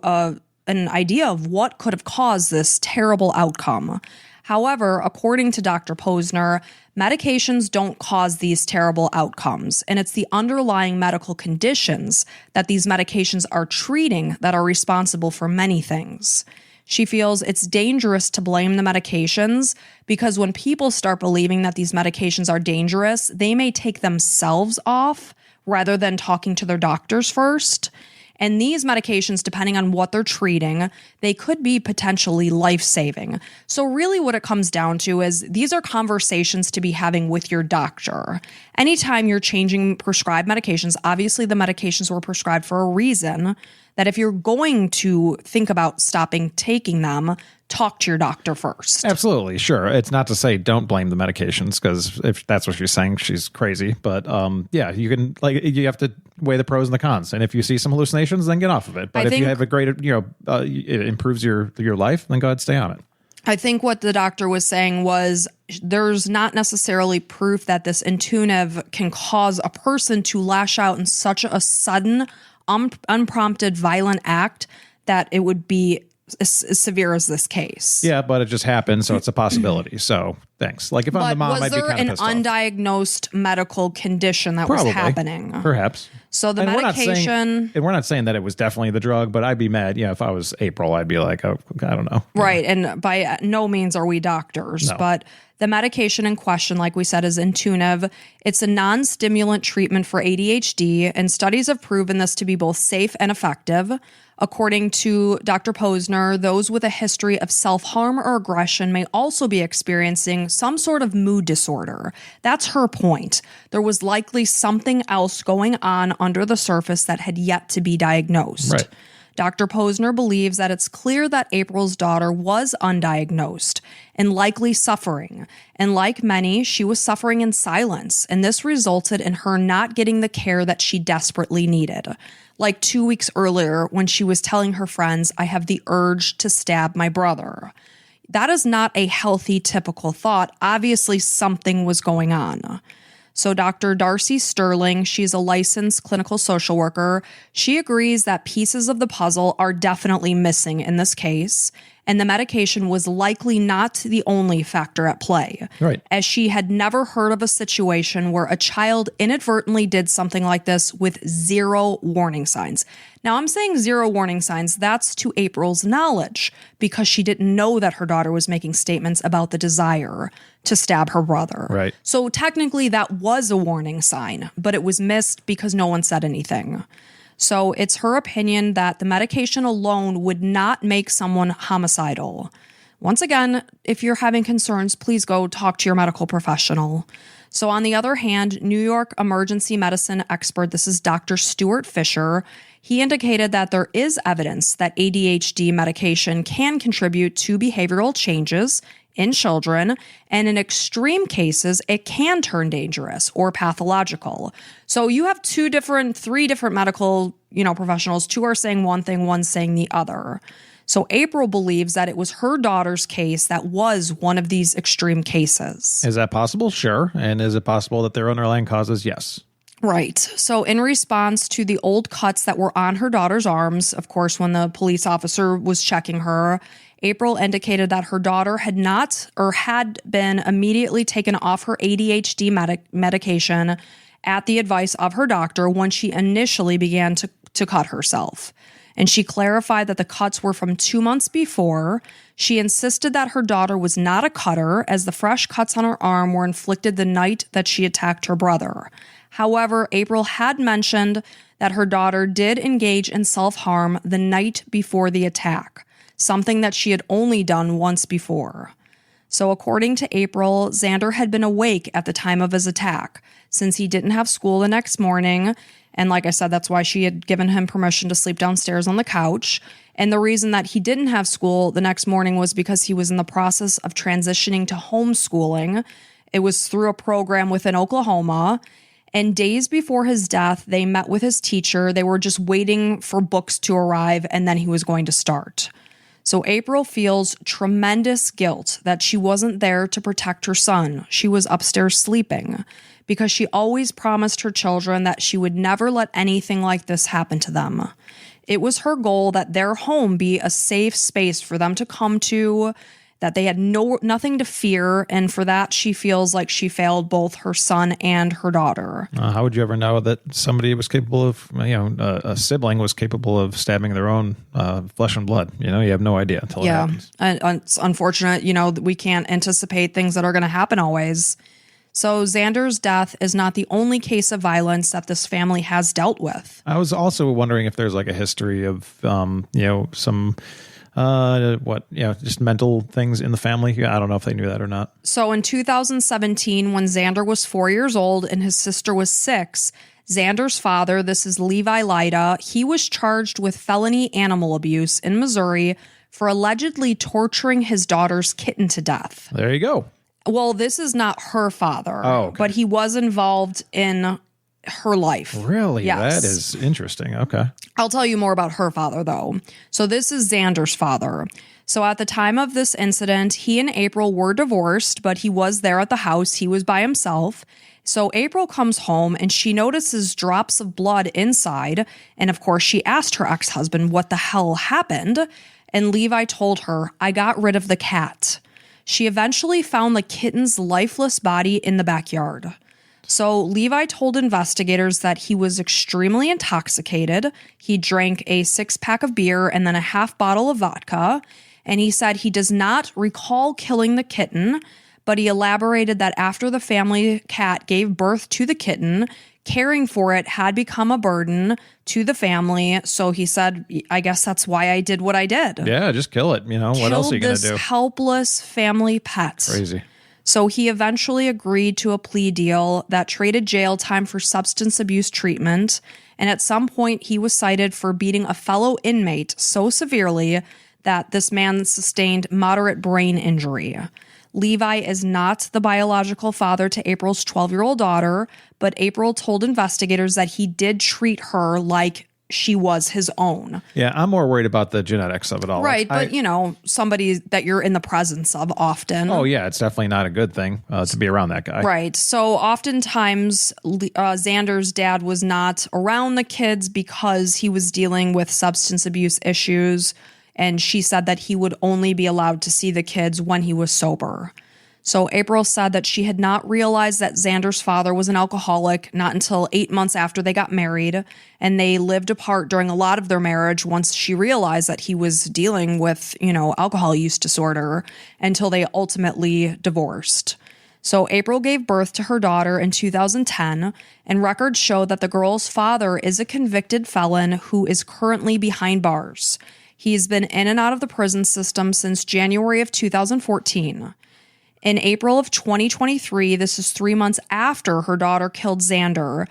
an idea of what could have caused this terrible outcome. However, according to Dr. Posner, medications don't cause these terrible outcomes, and it's the underlying medical conditions that these medications are treating that are responsible for many things. She feels it's dangerous to blame the medications because when people start believing that these medications are dangerous, they may take themselves off rather than talking to their doctors first. And these medications, depending on what they're treating, they could be potentially life-saving. So really what it comes down to is these are conversations to be having with your doctor. Anytime you're changing prescribed medications, obviously the medications were prescribed for a reason. that if you're going to think about stopping taking them, talk to your doctor first. Absolutely, sure. It's not to say don't blame the medications, because if that's what she's saying, she's crazy. But yeah, you can, like, you have to weigh the pros and the cons. And if you see some hallucinations, then get off of it. But if you have a great, it improves your life, then go ahead, stay on it. I think what the doctor was saying was there's not necessarily proof that this intuitive can cause a person to lash out in such a sudden, unprompted, violent act that it would be as severe as this case. Yeah, but it just happened, so it's a possibility. So thanks. Like if I'm the mom, I'd be kind of pissed off. Was there an undiagnosed medical condition that was happening? Perhaps. So the medication... We're not saying that it was definitely the drug, but I'd be mad. Yeah, if I was April, I'd be like, oh, I don't know. Right, and by no means are we doctors, but the medication in question, like we said, is Intuitive. It's a non-stimulant treatment for ADHD, and studies have proven this to be both safe and effective. According to Dr. Posner, those with a history of self-harm or aggression may also be experiencing some sort of mood disorder. That's her point. There was likely something else going on under the surface that had yet to be diagnosed. Right. Dr. Posner believes that it's clear that April's daughter was undiagnosed and likely suffering. And like many, she was suffering in silence, and this resulted in her not getting the care that she desperately needed. Like 2 weeks earlier when she was telling her friends, I have the urge to stab my brother. That is not a healthy, typical thought. Obviously, something was going on. So Dr. Darcy Sterling, she's a licensed clinical social worker. She agrees that pieces of the puzzle are definitely missing in this case, and the medication was likely not the only factor at play. Right. As she had never heard of a situation where a child inadvertently did something like this with zero warning signs. Now, I'm saying zero warning signs. That's to April's knowledge, because she didn't know that her daughter was making statements about the desire to stab her brother. Right. So technically that was a warning sign, but it was missed because no one said anything. So it's her opinion that the medication alone would not make someone homicidal. Once again, if you're having concerns, please go talk to your medical professional. So on the other hand, New York emergency medicine expert, this is Dr. Stuart Fisher, he indicated that there is evidence that ADHD medication can contribute to behavioral changes in children, and in extreme cases, it can turn dangerous or pathological. So you have three different medical, professionals. Two are saying one thing, one's saying the other. So April believes that it was her daughter's case that was one of these extreme cases. Is that possible? Sure. And is it possible that there are underlying causes? Yes. Right. So in response to the old cuts that were on her daughter's arms, of course, when the police officer was checking her, April indicated that her daughter had been immediately taken off her ADHD medication at the advice of her doctor when she initially began to cut herself. And she clarified that the cuts were from 2 months before. She insisted that her daughter was not a cutter, as the fresh cuts on her arm were inflicted the night that she attacked her brother. However, April had mentioned that her daughter did engage in self-harm the night before the attack, something that she had only done once before. So according to April, Zander had been awake at the time of his attack, since he didn't have school the next morning. And like I said, that's why she had given him permission to sleep downstairs on the couch. And the reason that he didn't have school the next morning was because he was in the process of transitioning to homeschooling. It was through a program within Oklahoma. And days before his death, they met with his teacher. They were just waiting for books to arrive, and then he was going to start. So April feels tremendous guilt that she wasn't there to protect her son. She was upstairs sleeping, because she always promised her children that she would never let anything like this happen to them. It was her goal that their home be a safe space for them to come to, that they had nothing to fear, and for that she feels like she failed both her son and her daughter. How would you ever know that somebody was capable of, a sibling was capable of stabbing their own flesh and blood? You have no idea until it happens. And it's unfortunate, we can't anticipate things that are going to happen always. So Zander's death is not the only case of violence that this family has dealt with. I was also wondering if there's like a history of, some... just mental things in the family. I don't know if they knew that or not. So in 2017, when Zander was 4 years old and his sister was 6, Zander's father, this is Levi Lyda, he was charged with felony animal abuse in Missouri for allegedly torturing his daughter's kitten to death. There you go. Well, this is not her father, okay. but he was involved in her life. Really? Yes. That is interesting. Okay. I'll tell you more about her father, though. So this is Zander's father. So at the time of this incident, he and April were divorced, but he was there at the house. He was by himself. So April comes home and she notices drops of blood inside. And of course, she asked her ex-husband what the hell happened. And Levi told her, I got rid of the cat. She eventually found the kitten's lifeless body in the backyard. So Levi told investigators that he was extremely intoxicated. He drank a 6-pack of beer and then a half bottle of vodka. And he said he does not recall killing the kitten, but he elaborated that after the family cat gave birth to the kitten, caring for it had become a burden to the family. So he said, I guess that's why I did what I did. Yeah, just kill it. What else are you going to do? This helpless family pet. Crazy. So he eventually agreed to a plea deal that traded jail time for substance abuse treatment. And at some point, he was cited for beating a fellow inmate so severely that this man sustained moderate brain injury. Levi is not the biological father to April's 12-year-old daughter, but April told investigators that he did treat her like she was his own. Yeah, I'm more worried about the genetics of it all. Right, but somebody that you're in the presence of often. Oh, yeah, it's definitely not a good thing to be around that guy. Right. So oftentimes, Zander's dad was not around the kids because he was dealing with substance abuse issues. And she said that he would only be allowed to see the kids when he was sober. So April said that she had not realized that Zander's father was an alcoholic not until 8 months after they got married. And they lived apart during a lot of their marriage once she realized that he was dealing with, alcohol use disorder until they ultimately divorced. So April gave birth to her daughter in 2010, and records show that the girl's father is a convicted felon who is currently behind bars. He's been in and out of the prison system since January of 2014. In April of 2023, this is 3 months after her daughter killed Zander.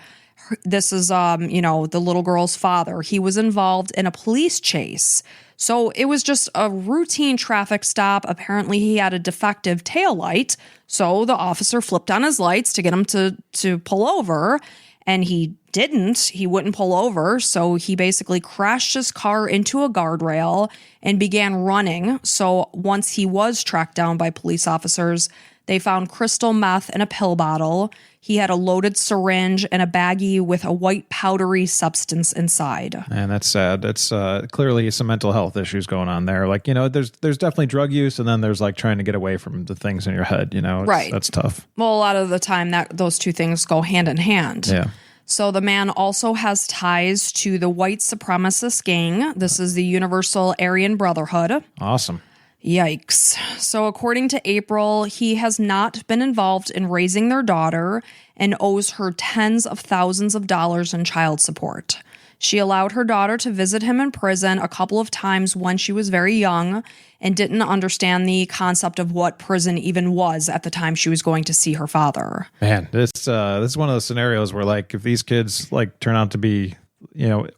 This is, the little girl's father. He was involved in a police chase. So it was just a routine traffic stop. Apparently, he had a defective taillight. So the officer flipped on his lights to get him to pull over. And he didn't. He wouldn't pull over. So he basically crashed his car into a guardrail and began running. So once he was tracked down by police officers, they found crystal meth in a pill bottle. He had a loaded syringe and a baggie with a white powdery substance inside. And that's sad. That's clearly some mental health issues going on there. There's definitely drug use, and then there's trying to get away from the things in your head. Right. That's tough. Well, a lot of the time those two things go hand in hand. Yeah. So the man also has ties to the white supremacist gang. This is the Universal Aryan Brotherhood. Awesome. Yikes. So according to April, he has not been involved in raising their daughter and owes her tens of thousands of dollars in child support. She allowed her daughter to visit him in prison a couple of times when she was very young and didn't understand the concept of what prison even was at the time she was going to see her father. Man, this is one of those scenarios where if these kids turn out to be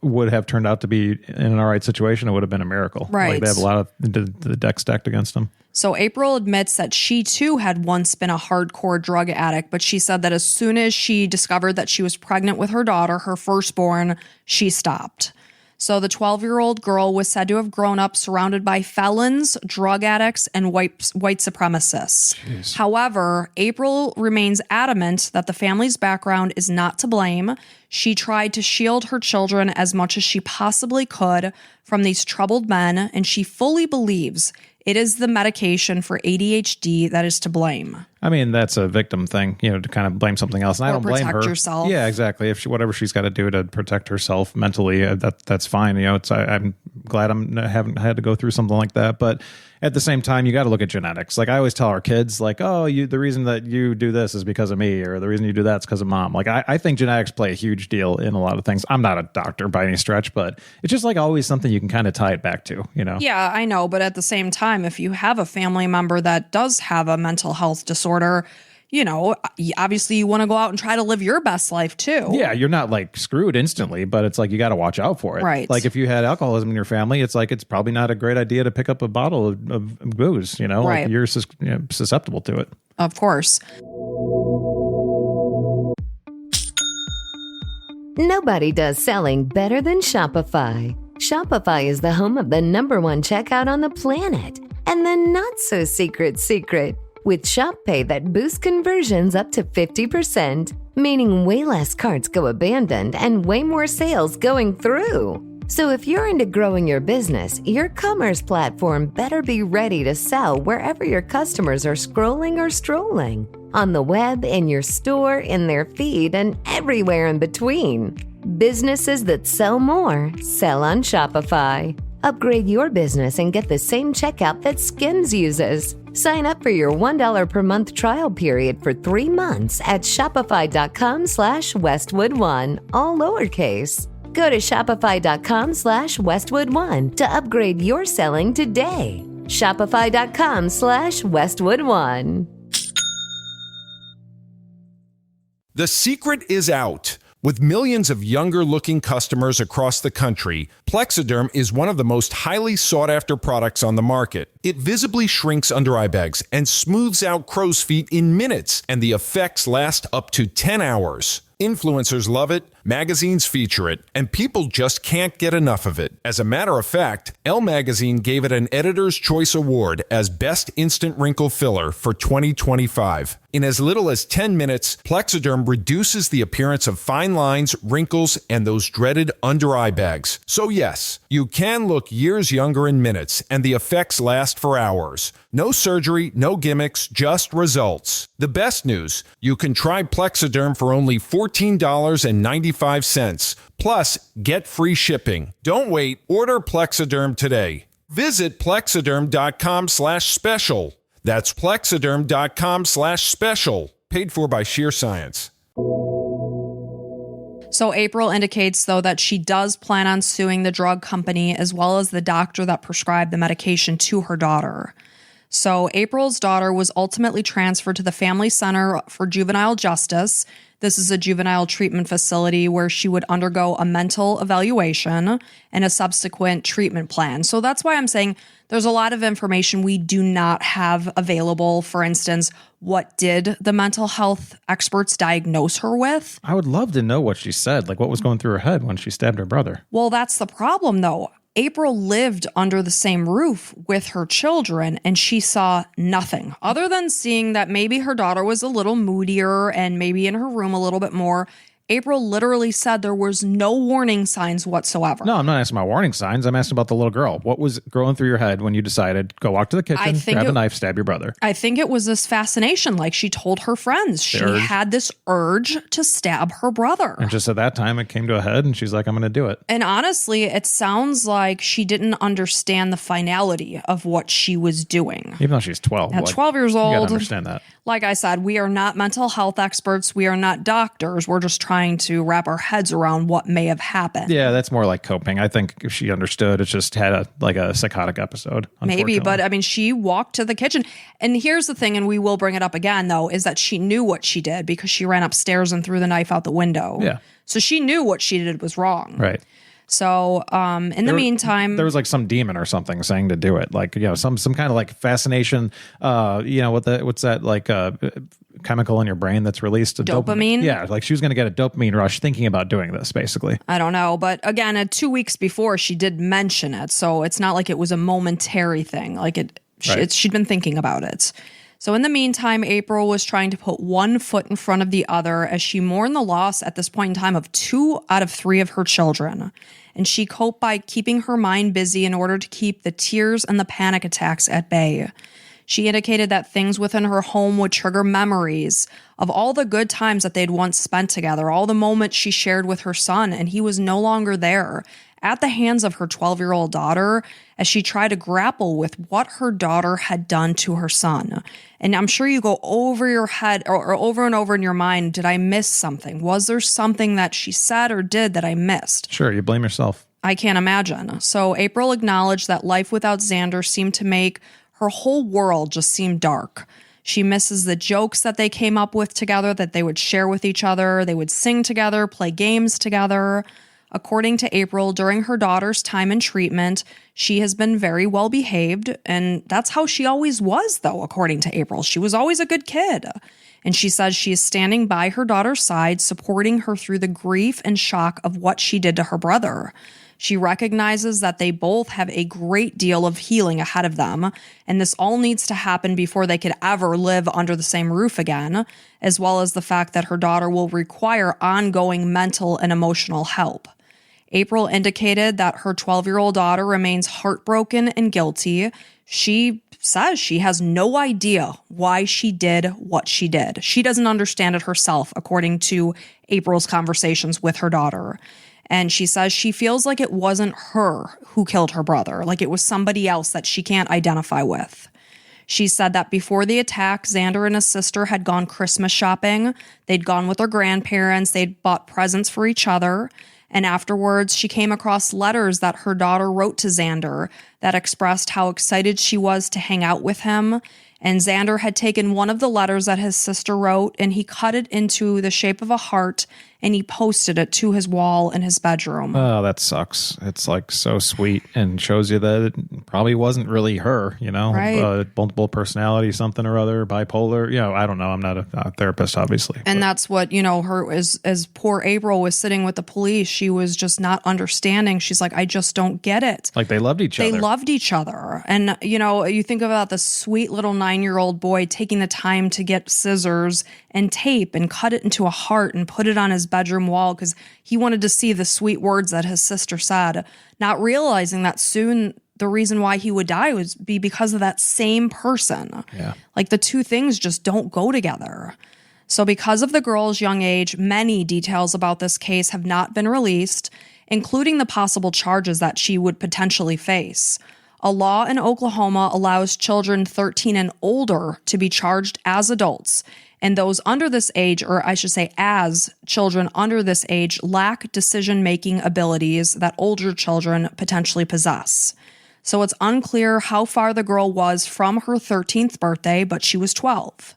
would have turned out to be in an all right situation, it would have been a miracle. Right. They have a lot of the deck stacked against them. So April admits that she too had once been a hardcore drug addict, but she said that as soon as she discovered that she was pregnant with her daughter, her firstborn, she stopped. So the 12-year-old girl was said to have grown up surrounded by felons, drug addicts, and white supremacists. Jeez. However, April remains adamant that the family's background is not to blame. She tried to shield her children as much as she possibly could from these troubled men, and she fully believes it is the medication for ADHD that is to blame. I mean, that's a victim thing, to kind of blame something else. And I don't blame her. Protect yourself. Yeah, exactly. If whatever she's got to do to protect herself mentally, that's fine. I'm glad I haven't had to go through something like that. But at the same time, you got to look at genetics. I always tell our kids, the reason that you do this is because of me, or the reason you do that's because of mom. I think genetics play a huge deal in a lot of things. I'm not a doctor by any stretch, but it's just always something you can kind of tie it back to, Yeah, I know. But at the same time, if you have a family member that does have a mental health disorder, obviously you want to go out and try to live your best life too. Yeah, you're not like screwed instantly, but it's like you got to watch out for it. Right. Like if you had alcoholism in your family, it's like it's probably not a great idea to pick up a bottle of booze, Right. Like you're susceptible to it. Of course. Nobody does selling better than Shopify. Shopify is the home of the #1 checkout on the planet. And the not-so-secret, with Shop Pay that boosts conversions up to 50%, meaning way less carts go abandoned and way more sales going through. So if you're into growing your business, your commerce platform better be ready to sell wherever your customers are scrolling or strolling. On the web, in your store, in their feed, and everywhere in between. Businesses that sell more, sell on Shopify. Upgrade your business and get the same checkout that Skims uses. Sign up for your $1 per month trial period for 3 months at shopify.com/Westwood1, all lowercase. Go to shopify.com/Westwood1 to upgrade your selling today. Shopify.com/Westwood1. The secret is out. With millions of younger-looking customers across the country, Plexiderm is one of the most highly sought-after products on the market. It visibly shrinks under-eye bags and smooths out crow's feet in minutes, and the effects last up to 10 hours. Influencers love it, magazines feature it, and people just can't get enough of it. As a matter of fact, Elle Magazine gave it an Editor's Choice Award as Best Instant Wrinkle Filler for 2025. In as little as 10 minutes, Plexiderm reduces the appearance of fine lines, wrinkles, and those dreaded under-eye bags. So yes, you can look years younger in minutes, and the effects last for hours. No surgery, no gimmicks, just results. The best news, you can try Plexiderm for only $14.95. Plus, get free shipping. Don't wait. Order Plexiderm today. Visit plexiderm.com/special. That's plexiderm.com/special. Paid for by Sheer Science. So April indicates, though, that she does plan on suing the drug company as well as the doctor that prescribed the medication to her daughter. So April's daughter was ultimately transferred to the Family Center for Juvenile Justice. This is a juvenile treatment facility where she would undergo a mental evaluation and a subsequent treatment plan. So that's why I'm saying there's a lot of information we do not have available. For instance, what did the mental health experts diagnose her with? I would love to know what she said, like what was going through her head when she stabbed her brother. Well, that's the problem, though. April lived under the same roof with her children, and she saw nothing other than seeing that maybe her daughter was a little moodier and maybe in her room a little bit more. April literally said there was no warning signs whatsoever. No, I'm not asking about warning signs. I'm asking about the little girl. What was going through your head when you decided, go walk to the kitchen, grab a knife, stab your brother? I think it was this fascination. Like she told her friends, she had this urge to stab her brother. And just at that time, it came to a head and she's like, I'm going to do it. And honestly, it sounds like she didn't understand the finality of what she was doing. Even though she's 12. At 12 years old. You got to understand that. Like I said, we are not mental health experts. We are not doctors. We're just trying to wrap our heads around what may have happened. Yeah, that's more like coping. I think if she understood, it just had a psychotic episode. Maybe, but I mean, she walked to the kitchen. And here's the thing, and we will bring it up again, though, is that she knew what she did because she ran upstairs and threw the knife out the window. Yeah. So she knew what she did was wrong. Right. So in the meantime, there was like some demon or something saying to do it, like, you know, some kind of like fascination. What's that like chemical in your brain that's released? Dopamine. Yeah, like she was going to get a dopamine rush thinking about doing this, basically. I don't know, but again, 2 weeks before she did mention it, so it's not like it was a momentary thing. Like she'd been thinking about it. So in the meantime, April was trying to put one foot in front of the other as she mourned the loss at this point in time of 2 out of 3 of her children. And she coped by keeping her mind busy in order to keep the tears and the panic attacks at bay. She indicated that things within her home would trigger memories of all the good times that they'd once spent together, all the moments she shared with her son, and he was no longer there, at the hands of her 12-year-old daughter as she tried to grapple with what her daughter had done to her son. And I'm sure you go over your head or over and over in your mind, did I miss something? Was there something that she said or did that I missed? Sure, you blame yourself. I can't imagine. So April acknowledged that life without Zander seemed to make her whole world just seem dark. She misses the jokes that they came up with together, that they would share with each other. They would sing together, play games together. According to April, during her daughter's time in treatment, she has been very well behaved, and that's how she always was, though, according to April. She was always a good kid. And she says she is standing by her daughter's side, supporting her through the grief and shock of what she did to her brother. She recognizes that they both have a great deal of healing ahead of them, and this all needs to happen before they could ever live under the same roof again, as well as the fact that her daughter will require ongoing mental and emotional help. April indicated that her 12-year-old daughter remains heartbroken and guilty. She says she has no idea why she did what she did. She doesn't understand it herself, according to April's conversations with her daughter. And she says she feels like it wasn't her who killed her brother, like it was somebody else that she can't identify with. She said that before the attack, Zander and his sister had gone Christmas shopping. They'd gone with their grandparents. They'd bought presents for each other. And afterwards, she came across letters that her daughter wrote to Zander that expressed how excited she was to hang out with him. And Zander had taken one of the letters that his sister wrote, and he cut it into the shape of a heart, and he posted it to his wall in his bedroom. Oh, that sucks. It's like so sweet and shows you that it probably wasn't really her, you know, right. Multiple personality, something or other, bipolar. You know, I don't know. I'm not a therapist, obviously. And that's what, you know, her as poor April was sitting with the police, she was just not understanding. She's like, I just don't get it. Like they loved each other. They loved each other. And, you know, you think about the sweet little 9-year-old boy taking the time to get scissors and tape and cut it into a heart and put it on his bedroom wall because he wanted to see the sweet words that his sister said, not realizing that soon the reason why he would die would be because of that same person. Yeah. Like the two things just don't go together. So because of the girl's young age, many details about this case have not been released, including the possible charges that she would potentially face. A law in Oklahoma allows children 13 and older to be charged as adults, and those under this age, or I should say as children under this age, lack decision-making abilities that older children potentially possess. So it's unclear how far the girl was from her 13th birthday, but she was 12.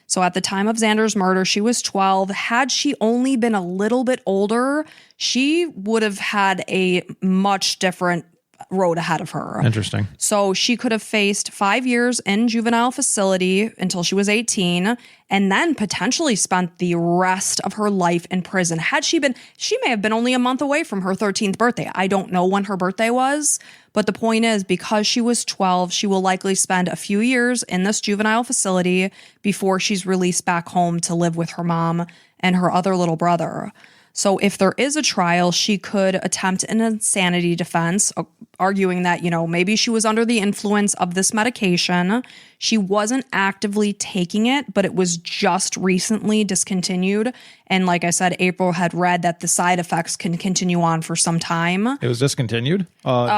So at the time of Zander's murder, she was 12. Had she only been a little bit older, she would have had a much different road ahead of her. Interesting. So she could have faced 5 years in juvenile facility until she was 18, and then potentially spent the rest of her life in prison. She may have been only a month away from her 13th birthday. I don't know when her birthday was, but the point is, because she was 12, she will likely spend a few years in this juvenile facility before she's released back home to live with her mom and her other little brother. So if there is a trial, she could attempt an insanity defense, arguing that, you know, maybe she was under the influence of this medication. She wasn't actively taking it, but it was just recently discontinued. And like I said, April had read that the side effects can continue on for some time. It was discontinued?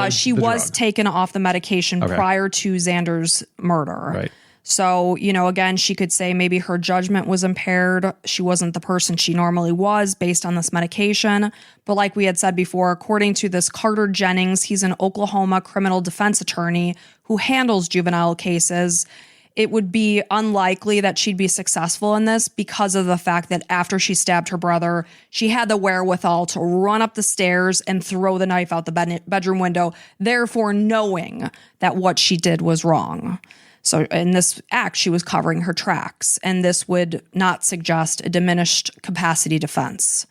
She was taken off the medication prior to Zander's murder. Right. So, you know, again, she could say maybe her judgment was impaired. She wasn't the person she normally was based on this medication. But like we had said before, according to this Carter Jennings, he's an Oklahoma criminal defense attorney who handles juvenile cases. It would be unlikely that she'd be successful in this because of the fact that after she stabbed her brother, she had the wherewithal to run up the stairs and throw the knife out the bedroom window, therefore knowing that what she did was wrong. So in this act, she was covering her tracks, and this would not suggest a diminished capacity defense.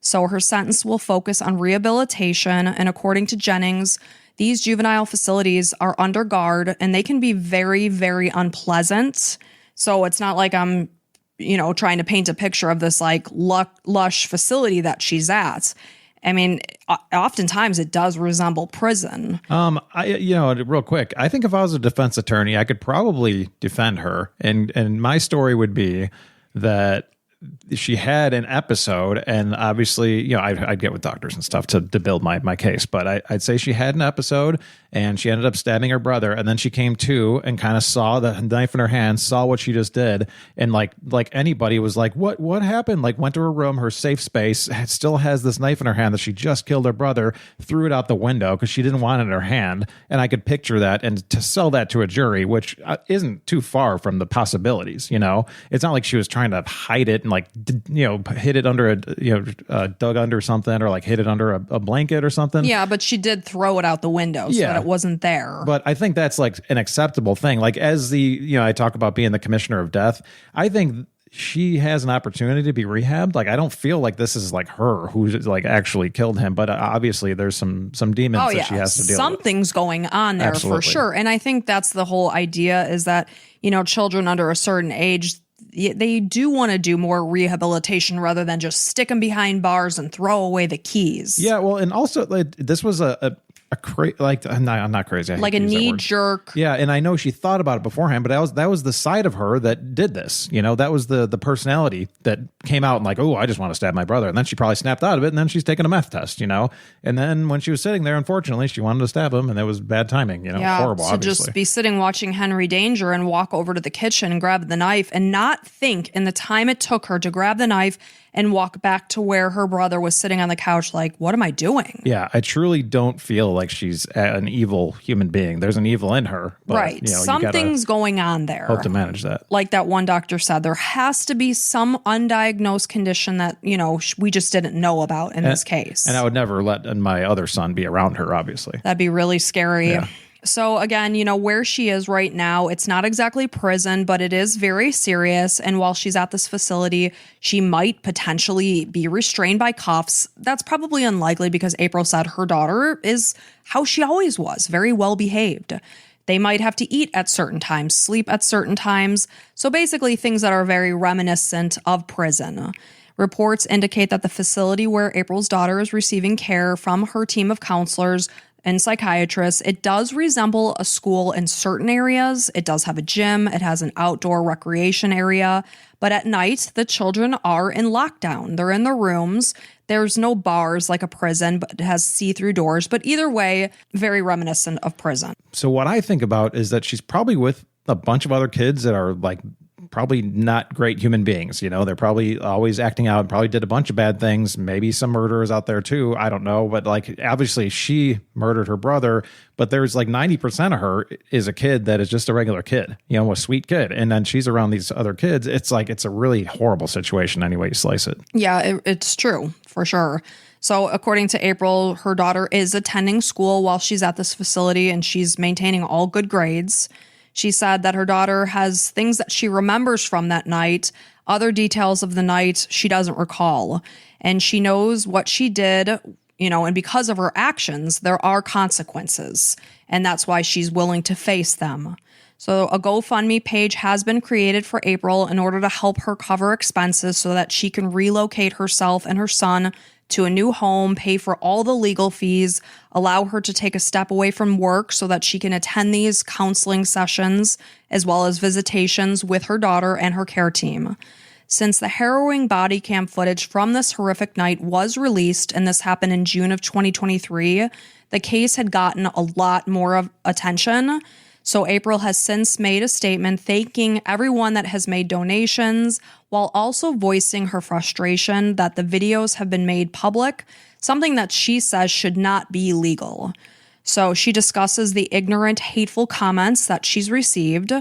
So her sentence will focus on rehabilitation, and according to Jennings, these juvenile facilities are under guard, and they can be very, very unpleasant. So it's not like I'm, you know, trying to paint a picture of this like lush facility that she's at. I mean, oftentimes it does resemble prison. Real quick, I think if I was a defense attorney, I could probably defend her. And my story would be that she had an episode, and obviously, you know, I'd get with doctors and stuff to build my case, but I'd say she had an episode, and she ended up stabbing her brother. And then she came to and kind of saw the knife in her hand, saw what she just did. And like anybody was like, what happened? Like went to her room, her safe space, still has this knife in her hand that she just killed her brother, threw it out the window because she didn't want it in her hand. And I could picture that, and to sell that to a jury, which isn't too far from the possibilities, it's not like she was trying to hide it and hid it under dug under something, or like hid it under a blanket or something. Yeah, but she did throw it out the window so that it wasn't there. But I think that's like an acceptable thing. Like as I talk about being the commissioner of death, I think she has an opportunity to be rehabbed. Like I don't feel like this is like her who's like actually killed him, but obviously there's some demons that she has to deal with. Something's going on there for sure. And I think that's the whole idea, is that, children under a certain age, they do want to do more rehabilitation rather than just stick them behind bars and throw away the keys. Yeah, well, and also this was I'm not crazy. Like a knee jerk. Yeah, and I know she thought about it beforehand, but that was the side of her that did this. That was the personality that came out and like, oh, I just want to stab my brother. And then she probably snapped out of it, and then she's taking a meth test, And then when she was sitting there, unfortunately, she wanted to stab him, and that was bad timing, horrible, so obviously. Just be sitting watching Henry Danger and walk over to the kitchen and grab the knife and not think in the time it took her to grab the knife and walk back to where her brother was sitting on the couch like, what am I doing? Yeah, I truly don't feel like she's an evil human being. There's an evil in her. But, right. Something's going on there. Hope to manage that. Like that one doctor said, there has to be some undiagnosed condition that, we just didn't know about in this case. And I would never let my other son be around her, obviously. That'd be really scary. Yeah. So again, where she is right now, it's not exactly prison, but it is very serious. And while she's at this facility, she might potentially be restrained by cuffs. That's probably unlikely because April said her daughter is how she always was, very well behaved. They might have to eat at certain times, sleep at certain times. So basically things that are very reminiscent of prison. Reports indicate that the facility where April's daughter is receiving care from her team of counselors and psychiatrists, it does resemble a school in certain areas. It does have a gym. It has an outdoor recreation area. But at night, the children are in lockdown. They're in their rooms. There's no bars like a prison, but it has see-through doors. But either way, very reminiscent of prison. So what I think about is that she's probably with a bunch of other kids that are like probably not great human beings. They're probably always acting out, probably did a bunch of bad things. Maybe some murderers out there too. I don't know. But like, obviously she murdered her brother, but there's like 90% of her is a kid that is just a regular kid, a sweet kid. And then she's around these other kids. It's like, it's a really horrible situation any way you slice it. Yeah, it's true for sure. So according to April, her daughter is attending school while she's at this facility, and she's maintaining all good grades. She said that her daughter has things that she remembers from that night. Other details of the night she doesn't recall. And she knows what she did, and because of her actions, there are consequences. And that's why she's willing to face them. So a GoFundMe page has been created for April in order to help her cover expenses so that she can relocate herself and her son to a new home, pay for all the legal fees, allow her to take a step away from work so that she can attend these counseling sessions, as well as visitations with her daughter and her care team. Since the harrowing body cam footage from this horrific night was released, and this happened in June of 2023, the case had gotten a lot more of attention. So April has since made a statement thanking everyone that has made donations, while also voicing her frustration that the videos have been made public, something that she says should not be legal. So she discusses the ignorant, hateful comments that she's received.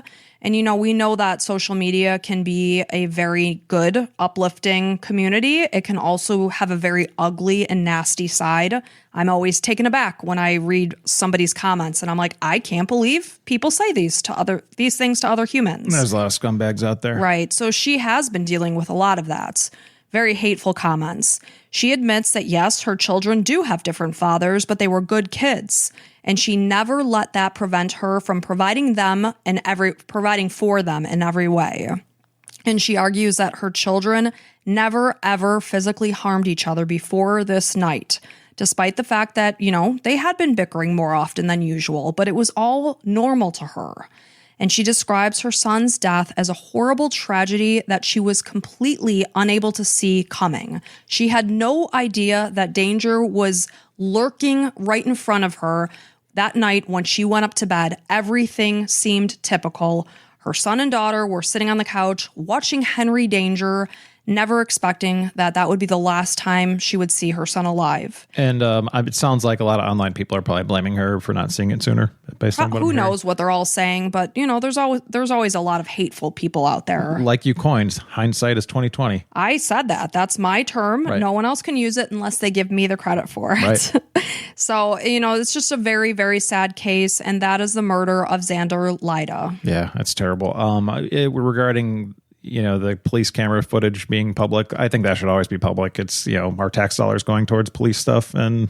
And, we know that social media can be a very good, uplifting community. It can also have a very ugly and nasty side. I'm always taken aback when I read somebody's comments and I'm like, I can't believe people say these things to other humans. There's a lot of scumbags out there. Right. So she has been dealing with a lot of that. Very hateful comments. She admits that yes, her children do have different fathers, but they were good kids. And she never let that prevent her from providing for them in every way. And she argues that her children never, ever physically harmed each other before this night, despite the fact that, they had been bickering more often than usual, but it was all normal to her. And she describes her son's death as a horrible tragedy that she was completely unable to see coming. She had no idea that danger was lurking right in front of her, That night, when she went up to bed, everything seemed typical. Her son and daughter were sitting on the couch watching Henry Danger, never expecting that would be the last time she would see her son alive. And it sounds like a lot of online people are probably blaming her for not seeing it sooner, based on what Who I'm hearing. knows what they're all saying, but there's always a lot of hateful people out there. Like you coined, hindsight is 2020. I said that. That's my term. Right. No one else can use it unless they give me the credit for it. Right. So, it's just a very, very sad case, and that is the murder of Zander Lyda. Yeah, that's terrible. Regarding the police camera footage being public, I think that should always be public. It's, our tax dollars going towards police stuff. And,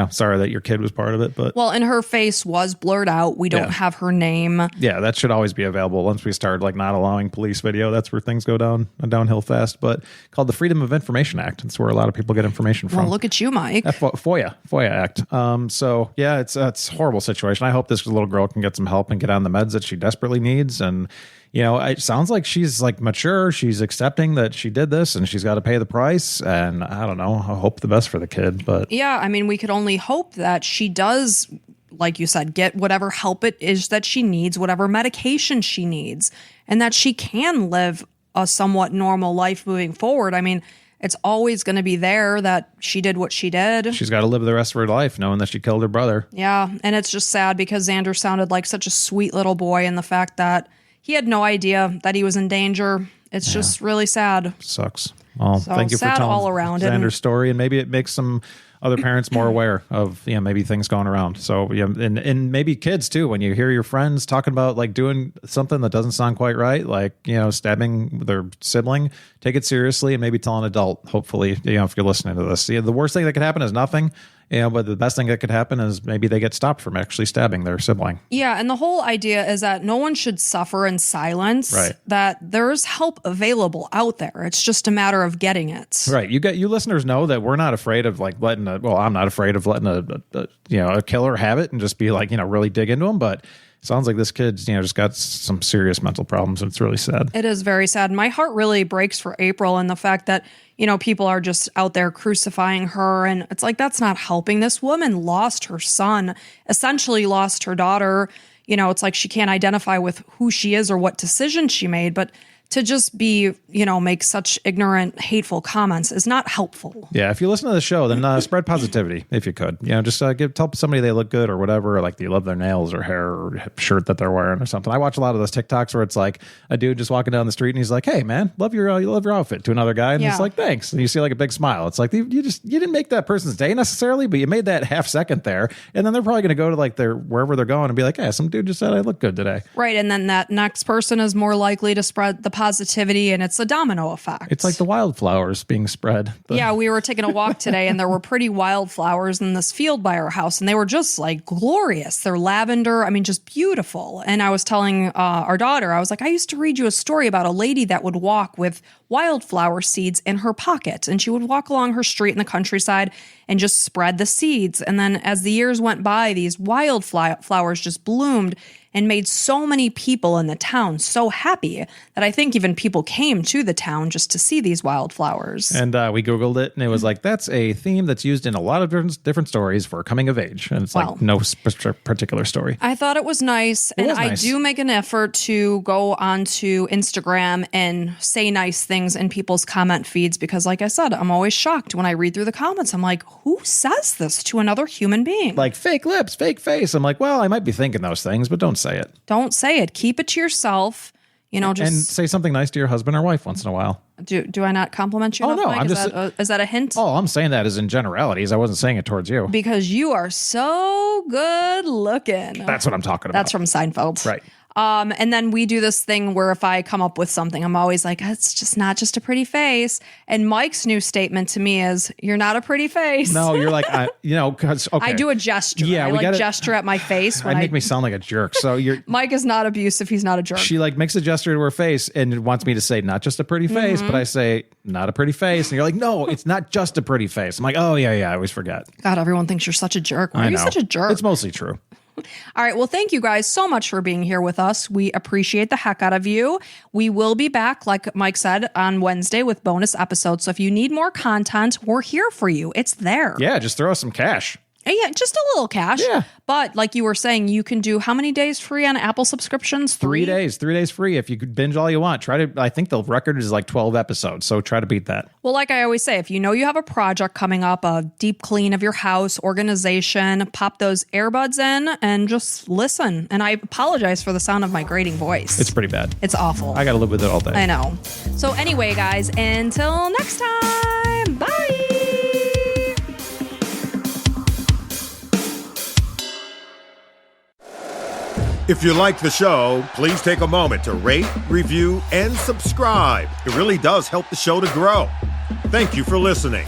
sorry that your kid was part of it. But well, and her face was blurred out. We don't have her name. Yeah, that should always be available. Once we start not allowing police video, that's where things go downhill fast. But called the Freedom of Information Act. That's where a lot of people get information from. Well, look at you, Mike. FOIA Act. So yeah, it's a horrible situation. I hope this little girl can get some help and get on the meds that she desperately needs. And it sounds like she's mature. She's accepting that she did this and she's got to pay the price. And I don't know. I hope the best for the kid. But yeah, I mean, we could only hope that she does, like you said, get whatever help it is that she needs, whatever medication she needs, and that she can live a somewhat normal life moving forward. I mean, it's always going to be there that she did what she did. She's got to live the rest of her life knowing that she killed her brother. Yeah, and it's just sad because Zander sounded like such a sweet little boy, and the fact that he had no idea that he was in danger. It's just really sad. Sucks. Well, thank you for sad telling all around. Zander's story, and maybe it makes some other parents more aware of maybe things going around. So and maybe kids too. When you hear your friends talking about doing something that doesn't sound quite right, stabbing their sibling, take it seriously and maybe tell an adult. Hopefully, if you're listening to this, the worst thing that could happen is nothing. But the best thing that could happen is maybe they get stopped from actually stabbing their sibling. Yeah, and the whole idea is that no one should suffer in silence. Right. That there's help available out there. It's just a matter of getting it. Right. You listeners know that we're not afraid of letting I'm not afraid of letting a killer have it and just be really dig into them. But it sounds like this kid's just got some serious mental problems, and it's really sad. It is very sad. My heart really breaks for April and the fact that people are just out there crucifying her. And it's that's not helping. This woman lost her son, essentially lost her daughter. It's she can't identify with who she is or what decision she made. But to just be, make such ignorant, hateful comments is not helpful. Yeah, if you listen to the show, then spread positivity if you could. Just tell somebody they look good or whatever, or you love their nails or hair or shirt that they're wearing or something. I watch a lot of those TikToks where it's a dude just walking down the street and he's like, "Hey man, love your outfit," to another guy, and he's like, "Thanks," and you see a big smile. It's you didn't make that person's day necessarily, but you made that half second there, and then they're probably going to go to their wherever they're going and be like, "Hey, some dude just said I look good today." Right, and then that next person is more likely to spread the positivity, and it's a domino effect. It's like the wildflowers being spread. Yeah, we were taking a walk today, and there were pretty wildflowers in this field by our house, and they were just glorious. They're lavender, just beautiful. And I was telling our daughter, I was I used to read you a story about a lady that would walk with wildflower seeds in her pocket, and she would walk along her street in the countryside and just spread the seeds. And then as the years went by, these wildflowers just bloomed and made so many people in the town so happy that I think even people came to the town just to see these wildflowers. And we Googled it, and it was that's a theme that's used in a lot of different stories for coming of age. And it's no particular story. I thought it was nice. And I do make an effort to go onto Instagram and say nice things in people's comment feeds because, like I said, I'm always shocked when I read through the comments. I'm who says this to another human being? Fake lips, fake face. I'm well, I might be thinking those things, but don't say it. Don't say it. Keep it to yourself. Just and say something nice to your husband or wife once in a while. Do I not compliment you? Oh no, Mike? Is that a hint? Oh, I'm saying that as in generalities. I wasn't saying it towards you because you are so good looking. That's what I'm talking about. That's from Seinfeld, right? And then we do this thing where if I come up with something, I'm always it's just not just a pretty face. And Mike's new statement to me is, "You're not a pretty face." No, you're because okay. I do a gesture. Yeah, I gesture at my face. When make me sound like a jerk. So Mike is not abusive. He's not a jerk. She makes a gesture to her face and wants me to say not just a pretty face, but I say not a pretty face, and you're no, it's not just a pretty face. I'm oh yeah, I always forget. God, everyone thinks you're such a jerk. Why are you such a jerk? It's mostly true. All right. Well, thank you guys so much for being here with us. We appreciate the heck out of you. We will be back, like Mike said, on Wednesday with bonus episodes. So if you need more content, we're here for you. It's there. Yeah, just throw us some cash. Yeah, just a little cash. Yeah. But like you were saying, you can do how many days free on Apple subscriptions? 3 days. 3 days free. If you could binge all you want, I think the record is like 12 episodes. So try to beat that. Well, like I always say, if you know you have a project coming up, a deep clean of your house, organization, pop those earbuds in and just listen. And I apologize for the sound of my grating voice. It's pretty bad. It's awful. I got to live with it all day. I know. So anyway, guys, until next time, bye. If you like the show, please take a moment to rate, review, and subscribe. It really does help the show to grow. Thank you for listening.